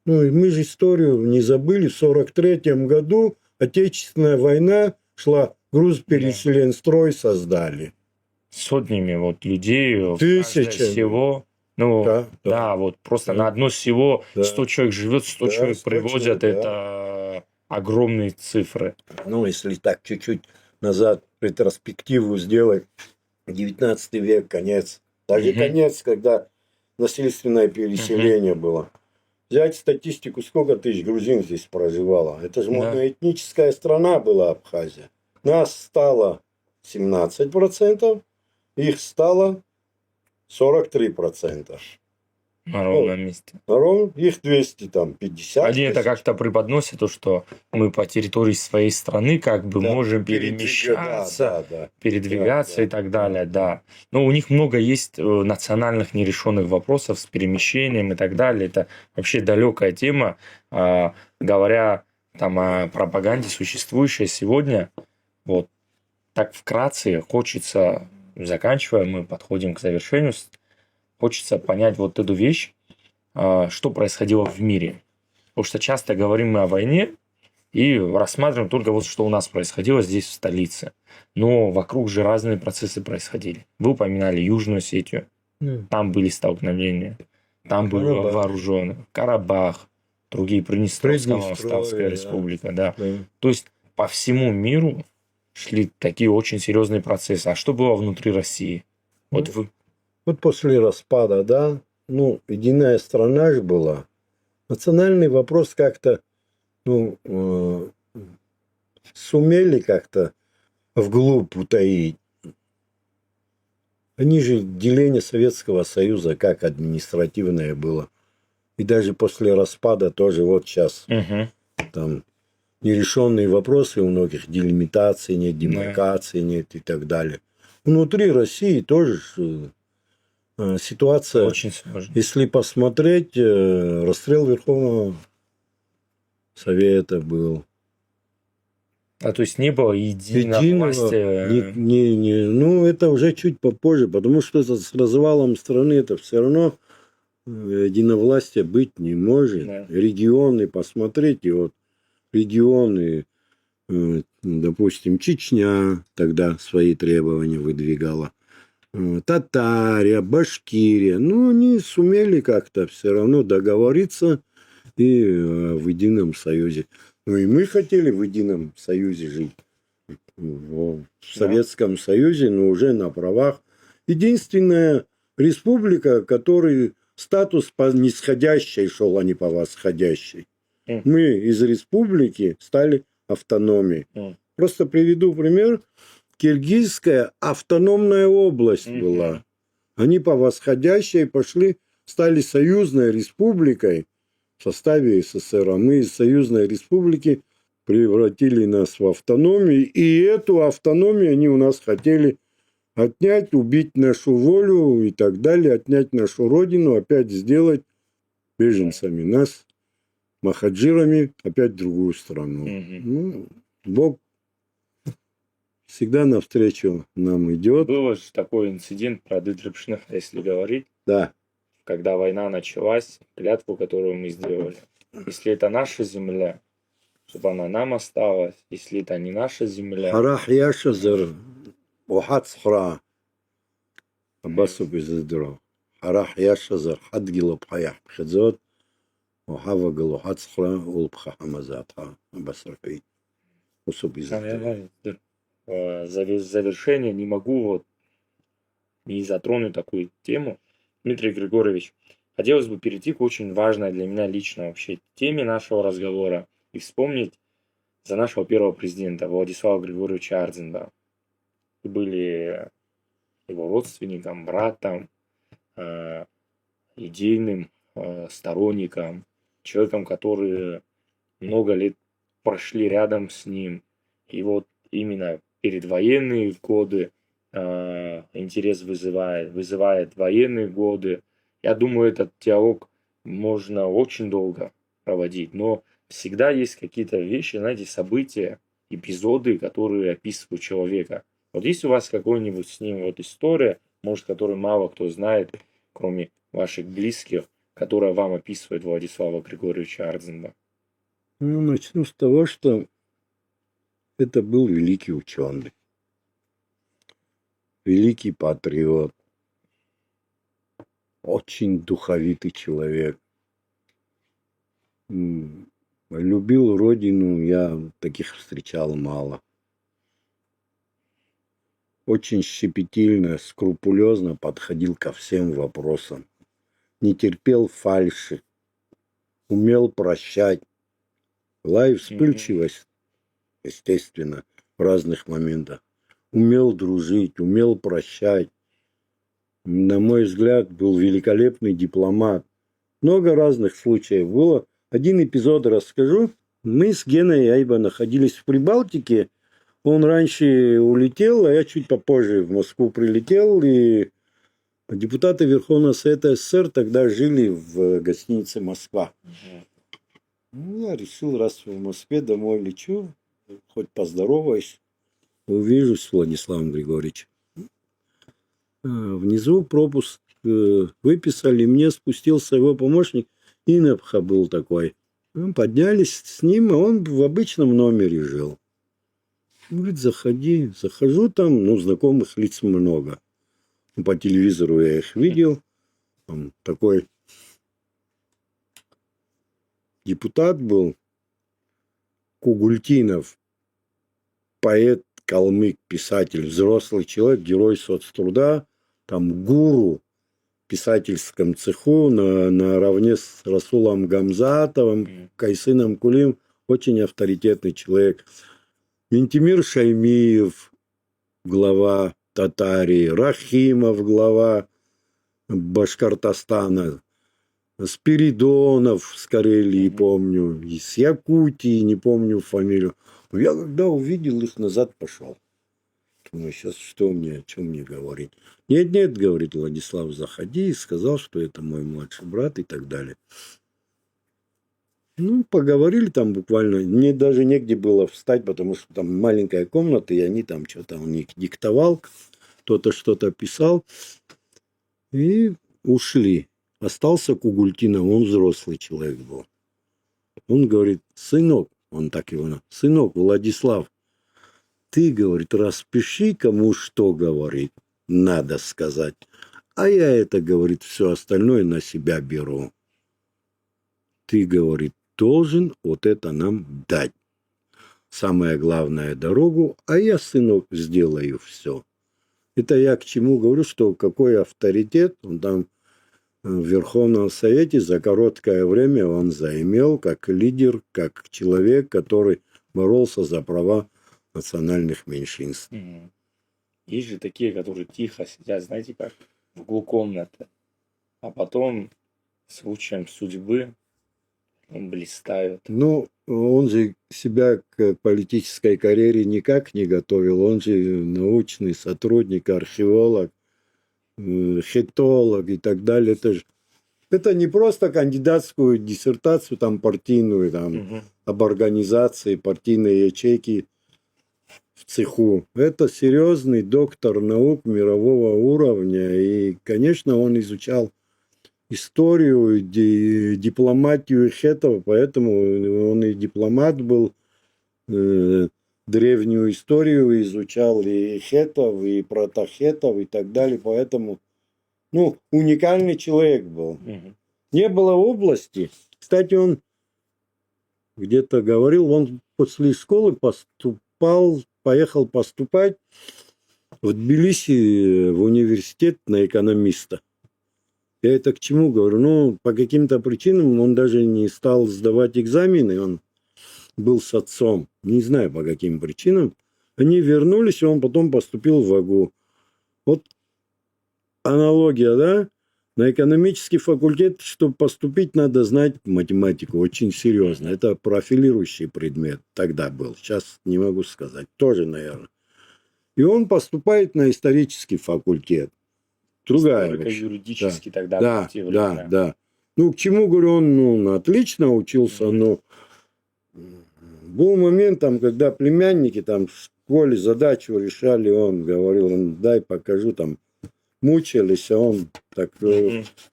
S4: Ну, и мы же историю не забыли. В 1943 году Отечественная война шла, грузпереселенстрой создали.
S3: Сотнями вот людей. в
S4: Тысячами.
S3: каждое село. Ну,
S4: Да,
S3: да,
S4: да.
S3: вот просто
S4: Да.
S3: на одно село
S4: Да.
S3: 100 человек живет, 100
S4: Да,
S3: человек
S4: 100
S3: привозят.
S4: человек, да.
S3: Это огромные цифры.
S4: Ну, если так чуть-чуть назад ретроспективу сделать, 19 век, конец. Даже
S3: Мгм.
S4: конец, когда насильственное переселение было. Взять статистику, сколько тысяч грузин здесь проживало. Это же
S3: Да.
S4: моноэтническая страна была Абхазия. Нас стало 17%, их стало 43%.
S3: На ровном месте.
S4: Ровно их 250.
S3: Они это
S4: тысяч.
S3: как-то преподносят, то, что мы по территории своей страны как бы
S4: Да,
S3: можем
S4: передвигаться,
S3: перемещаться,
S4: да.
S3: передвигаться
S4: Да,
S3: и так
S4: да,
S3: далее, да. Но у них много есть национальных нерешенных вопросов с перемещением и так далее. Это вообще далекая тема. Говоря там о пропаганде, существующей сегодня, вот так вкратце хочется, заканчивая, мы подходим к завершению, хочется понять вот эту вещь, что происходило в мире. Потому что часто говорим мы о войне и рассматриваем только вот, что у нас происходило здесь, в столице. Но вокруг же разные процессы происходили. Вы упоминали Южную Осетию. Там были столкновения. Там было
S4: Карабах.
S3: вооруженные. Карабах. Другие Приднестровская
S4: Приднестровье,
S3: Молдавская
S4: да.
S3: республика. Да.
S4: Да.
S3: То есть по всему миру шли такие очень серьезные процессы. А что было внутри России? Вот вы...
S4: Вот после распада, да, ну, единая страна же была. Национальный вопрос как-то, ну, сумели как-то вглубь утаить. Они же деление Советского Союза как административное было. И даже после распада тоже вот сейчас
S3: Мгм.
S4: там нерешенные вопросы у многих, делимитации нет, демаркации нет и так далее. Внутри России тоже ситуация,
S3: Очень сложно.
S4: если посмотреть, расстрел Верховного Совета был.
S3: А то есть не было единого власти.
S4: Ну, это уже чуть попозже, потому что это с развалом страны это все равно единовластия быть не может.
S3: Да.
S4: Регионы, посмотрите, вот регионы, допустим, Чечня тогда свои требования выдвигала. Татария, Башкирия, ну, они сумели как-то все равно договориться и в едином союзе. Ну, и мы хотели в едином союзе жить. В Советском Союзе, но уже на правах. Единственная республика, которой статус по нисходящей шел, а не по восходящей. Мы из республики стали автономией. Просто приведу пример. Киргизская автономная область была. Они по восходящей пошли стали союзной республикой в составе СССР, а мы из союзной республики превратили нас в автономию, и эту автономию они у нас хотели отнять, убить нашу волю и так далее, отнять нашу родину, опять сделать беженцами нас, махаджирами, опять в другую страну. Ну, Бог всегда навстречу нам идет.
S3: Был же такой инцидент про Дыдрыпшных, если говорить,
S4: Да.
S3: когда война началась, клятву, которую мы сделали. Если это наша земля, чтобы она нам осталась. Если это не наша земля,
S4: Харах яшазар, ухат схра, абасу бездро. Харах яшазар, хадгило пхаях пхедзот, ухава галухат схра, улпха хамазатха, абасарфей. Усу бездро.
S3: в завершение не могу вот не затронуть такую тему. Дмитрий Григорьевич, хотелось бы перейти к очень важной для меня лично вообще теме нашего разговора и вспомнить за нашего первого президента Владислава Григорьевича Ардзинба. Вы были его родственником, братом, идейным сторонником, человеком, который много лет прошли рядом с ним. И вот именно предвоенные годы интерес вызывает военные годы. Я думаю, этот диалог можно очень долго проводить, но всегда есть какие-то вещи, знаете, события, эпизоды, которые описывают человека. Вот есть у вас какой-нибудь с ним вот история, может, которую мало кто знает, кроме ваших близких, которая вам описывает Владислава Григорьевича Ардзинба?
S4: Ну, начну с того, что это был великий ученый, великий патриот, очень духовитый человек. Любил родину, я таких встречал мало. Очень щепетильно, скрупулезно подходил ко всем вопросам. Не терпел фальши, умел прощать. Была и вспыльчивость, естественно, в разных моментах. Умел дружить, умел прощать. На мой взгляд, был великолепный дипломат. Много разных случаев было. Один эпизод расскажу. Мы с Геной Айба находились в Прибалтике. Он раньше улетел, а я чуть попозже в Москву прилетел. И депутаты Верховного Совета СССР тогда жили в гостинице «Москва». Ну, я решил, раз в Москве домой лечу, хоть поздороваюсь, увижусь с Владиславом Григорьевичем. Внизу пропуск выписали, мне спустился его помощник, Инапха был такой. Мы поднялись с ним, а он в обычном номере жил. Он говорит, заходи. Захожу там, ну, знакомых лиц много. По телевизору я их видел. Там такой депутат был, Кугультинов, поэт, калмык, писатель, взрослый человек, герой соцтруда, там гуру в писательском цеху наравне с Расулом Гамзатовым, Кайсыном Кулим, очень авторитетный человек. Интимир Шаймиев, глава Татарии, Рахимов, глава Башкортостана, Спиридонов с Карелии, помню, из Якутии, не помню фамилию. Я когда увидел их, назад пошел. Думаю, сейчас что мне, о чем мне говорить? Нет, говорит Владислав, заходи, и сказал, что это мой младший брат и так далее. Ну, поговорили там буквально. Мне даже негде было встать, потому что там маленькая комната, и они там что-то, он их диктовал, кто-то что-то писал. И ушли. Остался Кугультинов, он взрослый человек был. Он говорит, сынок, он так его, сынок Владислав, ты, говорит, распиши, кому что, говорит, надо сказать. А я это, говорит, все остальное на себя беру. Ты, говорит, должен вот это нам дать. Самое главное, дорогу, а я, сынок, сделаю все. Это я к чему говорю, что какой авторитет он там в Верховном Совете за короткое время он заимел как лидер, как человек, который боролся за права национальных меньшинств.
S3: Есть же такие, которые тихо сидят, знаете как, в углу комнаты. а потом случаем судьбы он блистает.
S4: Ну, он же себя к политической карьере никак не готовил. Он же научный сотрудник, археолог, хетолог и так далее. Это не просто кандидатскую диссертацию там партийную, там, об организации партийной ячейки в цеху. Это серьезный доктор наук мирового уровня. И, конечно, он изучал историю, дипломатию хетов, поэтому он и дипломат был, древнюю историю изучал и хетов, и протохетов, и так далее. Поэтому, ну, уникальный человек был. Не было области. Кстати, он где-то говорил, он после школы поехал поступать в Тбилиси в университет на экономиста. Я это к чему говорю? Ну, по каким-то причинам он даже не стал сдавать экзамены, он был с отцом. Не знаю, по каким причинам. Они вернулись, и он потом поступил в ВАГУ. Вот аналогия, да? На экономический факультет, чтобы поступить, надо знать математику очень серьезно. Это профилирующий предмет тогда был. Сейчас не могу сказать. Тоже, наверное. И он поступает на исторический факультет. Другая
S3: Только
S4: вообще.
S3: юридически тогда
S4: Да,
S3: в те
S4: да,
S3: времена.
S4: да. Ну, к чему, говорю, он отлично учился, но был момент, там, когда племянники там в школе задачу решали, он говорил, дай покажу, там, мучились, а он так,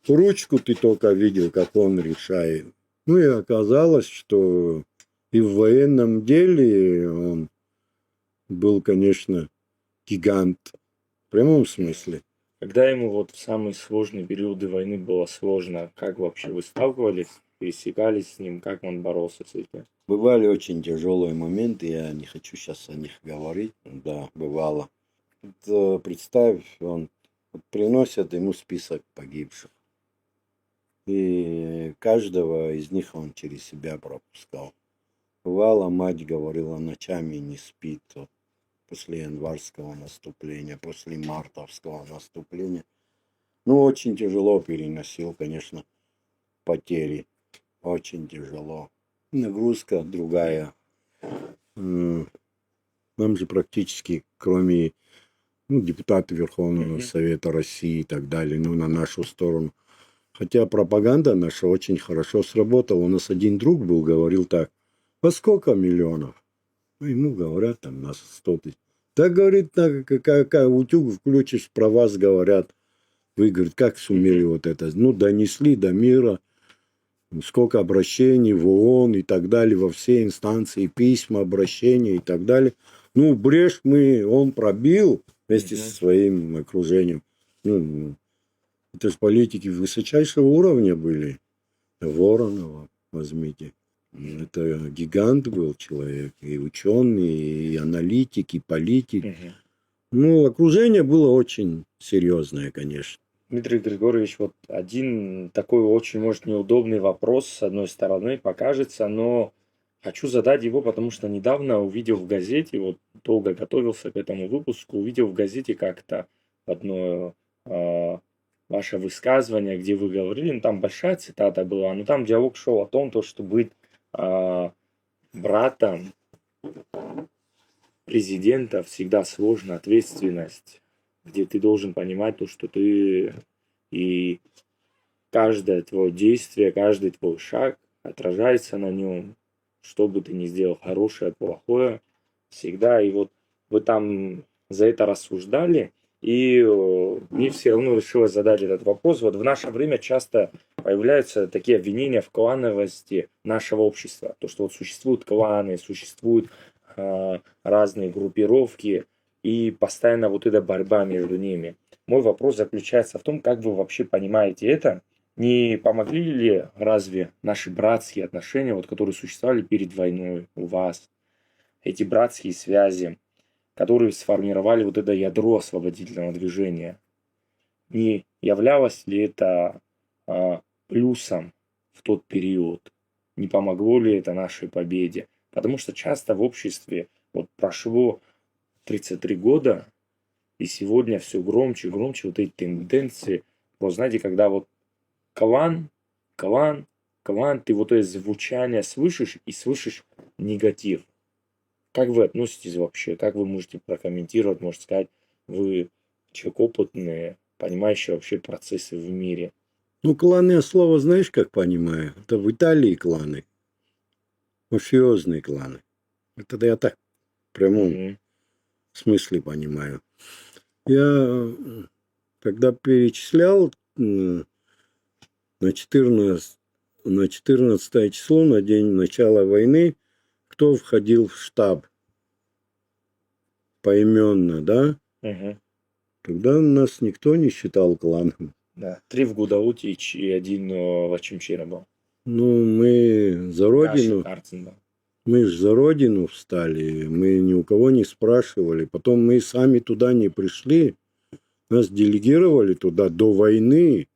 S4: ручку ты только видел, как он решает. Ну, и оказалось, что и в военном деле он был, конечно, гигант. В прямом смысле.
S3: Когда ему вот в самые сложные периоды войны было сложно, как вообще вы сталкивались, пересекались с ним, как он боролся с этим?
S4: Бывали очень тяжелые моменты, я не хочу сейчас о них говорить. Да, бывало. Вот, представь, он приносят ему список погибших. И каждого из них он через себя пропускал. Бывало, мать говорила, ночами не спит. Вот, после январского наступления, после мартовского наступления. Ну, очень тяжело переносил, конечно, потери. Очень тяжело. Нагрузка другая. Нам же практически, кроме депутата Верховного Совета России и так далее, на нашу сторону. Хотя пропаганда наша очень хорошо сработала. У нас один друг был, говорил так, во сколько миллионов? Ну, ему говорят, там, на 100 тысяч. Так, говорит, как утюг включишь, про вас говорят. Вы, говорит, как сумели вот это? Ну, донесли до мира. Сколько обращений в ООН и так далее, во все инстанции, письма, обращения и так далее. Ну, брешь он пробил вместе со своим окружением. Ну, это же политики высочайшего уровня были. Воронова возьмите. Это гигант был человек. И ученый, и аналитик, и политик. Ну, окружение было очень серьезное, конечно.
S3: Дмитрий Григорьевич, вот один такой очень, может, неудобный вопрос, с одной стороны, покажется, но хочу задать его, потому что недавно увидел в газете, вот долго готовился к этому выпуску, увидел в газете как-то одно ваше высказывание, где вы говорили, ну, там большая цитата была, но там диалог шел о том, что быть братом президента всегда сложно, ответственность, где ты должен понимать то, что ты и каждое твое действие, каждый твой шаг отражается на нем, что бы ты ни сделал, хорошее, плохое, всегда. И вот вы там за это рассуждали, и мне все равно решилось задать этот вопрос. Вот в наше время часто появляются такие обвинения в клановости нашего общества. То, что вот существуют кланы, существуют разные группировки, и постоянно вот эта борьба между ними. Мой вопрос заключается в том, как вы вообще понимаете это. Не помогли ли разве наши братские отношения, вот, которые существовали перед войной у вас, эти братские связи, которые сформировали вот это ядро освободительного движения? Не являлось ли это плюсом в тот период? Не помогло ли это нашей победе? Потому что часто в обществе вот прошло 33 года, и сегодня все громче и громче вот эти тенденции. Просто знаете, когда вот Калан, калан, калан. Ты вот это звучание слышишь и слышишь негатив. Как вы относитесь вообще? Как вы можете прокомментировать, можете сказать, вы человек опытный, понимающий вообще процессы в мире?
S4: Ну, кланы слово знаешь, как понимаю? Это в Италии кланы. Мафиозные кланы. Это я так в прямом
S3: Мгм.
S4: смысле понимаю. Я, когда перечислял на 14 число, на день начала войны, кто входил в штаб поименно, да,
S3: Мгм.
S4: тогда нас никто не считал кланом.
S3: Да. 3 в Гудауте и 1 в Очимчире был.
S4: Ну, мы за родину,
S3: Арцин, да.
S4: мы же за родину встали, мы ни у кого не спрашивали. Потом мы сами туда не пришли, нас делегировали туда до войны.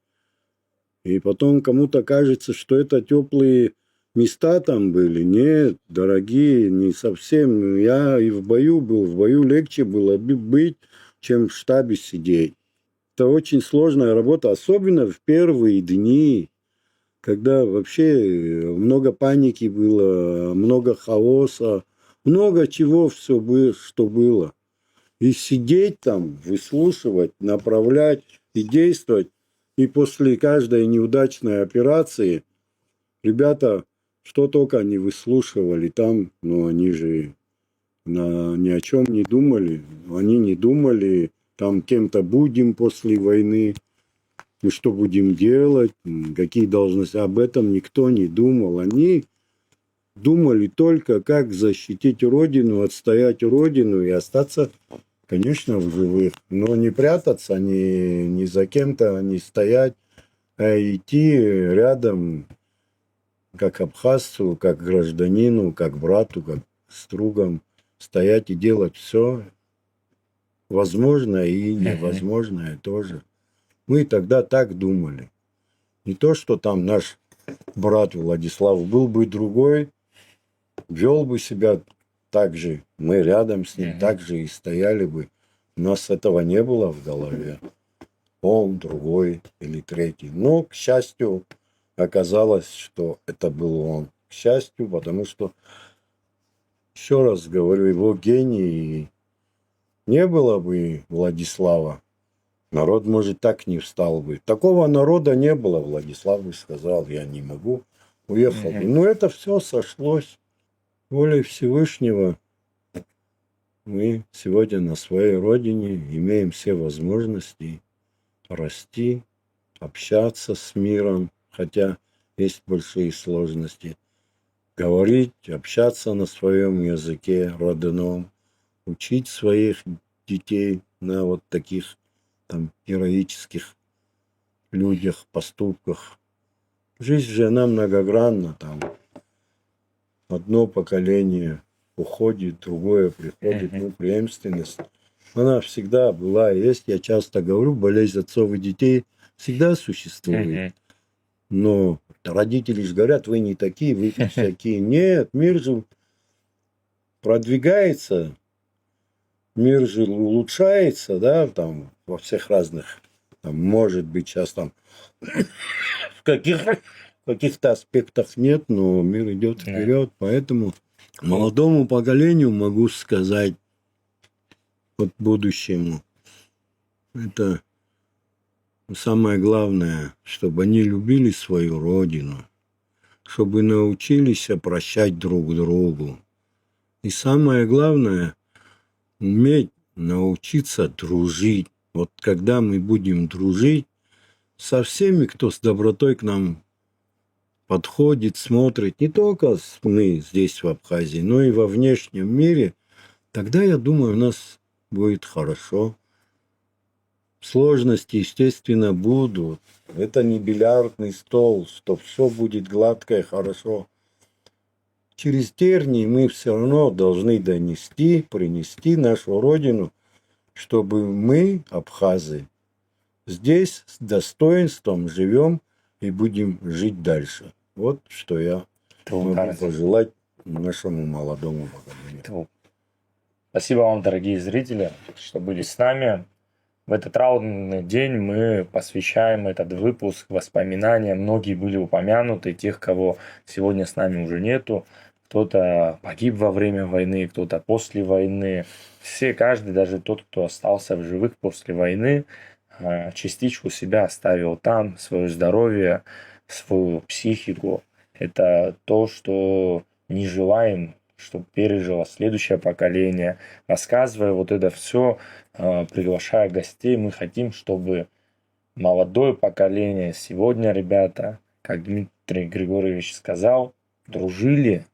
S4: И потом кому-то кажется, что это теплые места там были. Нет, дорогие, не совсем. Я и в бою был, в бою легче было быть, чем в штабе сидеть. Это очень сложная работа, особенно в первые дни, когда вообще много паники было, много хаоса, много чего все было, что было. И сидеть там, выслушивать, направлять и действовать. И после каждой неудачной операции ребята что только не выслушивали там, но они же ни о чем не думали. Они не думали, там кем-то будем после войны, и что будем делать, какие должности. Об этом никто не думал. Они думали только, как защитить Родину, отстоять Родину и остаться, конечно, в живых. Но не прятаться ни за кем-то, не стоять, а идти рядом, как абхазцу, как гражданину, как брату, как с другом, стоять и делать все возможное и невозможное тоже. Мы тогда так думали. Не то, что там наш брат Владислав был бы другой, вел бы себя так же, мы рядом с ним так же и стояли бы. У нас этого не было в голове. Он, другой или третий. Но, к счастью, оказалось, что это был он. К счастью, потому что, еще раз говорю, его гений не было бы Владислава. Народ, может, так не встал бы. Такого народа не было. Владислав бы сказал, я не могу, уехал бы. Но это все сошлось. Волей Всевышнего мы сегодня на своей родине имеем все возможности расти, общаться с миром, хотя есть большие сложности. Говорить, общаться на своем языке родном, учить своих детей на вот таких там героических людях, поступках. Жизнь же она многогранна, там одно поколение уходит, другое приходит, ну, преемственность. Она всегда была и есть. Я часто говорю, болезнь отцов и детей всегда существует. Но родители же говорят, вы не такие, вы всякие. Нет, мир же продвигается, мир же улучшается, да, там во всех разных, там, может быть, сейчас там в каких-то аспектах нет, но мир идет вперед, поэтому молодому поколению могу сказать, вот будущему, это самое главное, чтобы они любили свою родину, чтобы научились прощать друг другу. И самое главное, уметь научиться дружить. Вот когда мы будем дружить со всеми, кто с добротой к нам подходит, смотрит, не только мы здесь, в Абхазии, но и во внешнем мире, тогда, я думаю, у нас будет хорошо. Сложности, естественно, будут. Это не бильярдный стол, что все будет гладко и хорошо. Через тернии мы все равно должны донести, принести нашу родину, чтобы мы, абхазы, здесь с достоинством живем и будем жить дальше. Вот что я могу пожелать нашему молодому поколению.
S3: Спасибо вам, дорогие зрители, что были с нами. В этот траурный день мы посвящаем этот выпуск воспоминаниям. Многие были упомянуты, тех, кого сегодня с нами уже нету. Кто-то погиб во время войны, кто-то после войны. Все, каждый, даже тот, кто остался в живых после войны, частичку себя оставил там, свое здоровье, свою психику. Это то, что не желаем, чтобы пережило следующее поколение. Рассказывая вот это все, приглашая гостей, мы хотим, чтобы молодое поколение сегодня, ребята, как Дмитрий Григорьевич сказал, дружили.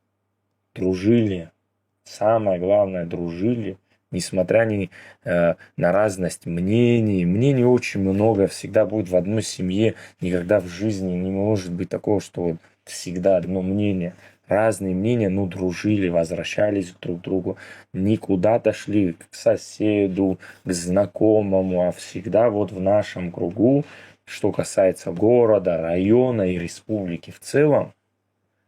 S3: Самое главное, дружили. Несмотря на разность мнений. Мнений очень много, всегда будет в одной семье. Никогда в жизни не может быть такого, что вот всегда одно мнение. Разные мнения, но дружили, возвращались друг к другу. Не куда-то шли к соседу, к знакомому, а всегда вот в нашем кругу, что касается города, района и республики в целом,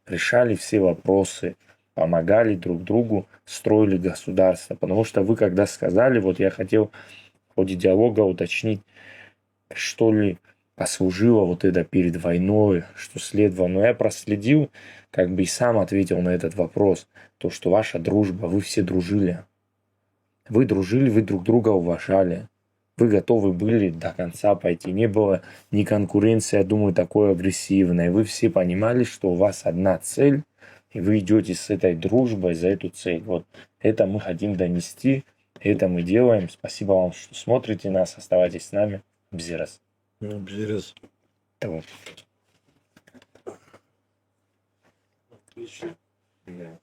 S3: решали все вопросы, помогали друг другу, строили государство. Потому что вы когда сказали, вот я хотел в ходе диалога уточнить, что ли послужило вот это перед войной, что следовало. Но я проследил, как бы и сам ответил на этот вопрос. То, что ваша дружба, вы все дружили. Вы дружили, вы друг друга уважали. Вы готовы были до конца пойти. Не было ни конкуренции, я думаю, такой агрессивной. Вы все понимали, что у вас одна цель, и вы идете с этой дружбой за эту цель. Вот это мы хотим донести, это мы делаем. Спасибо вам, что смотрите нас. Оставайтесь с нами. Бзирас.
S4: Бзирас.
S3: Tamam.
S4: Отлично.
S3: Да.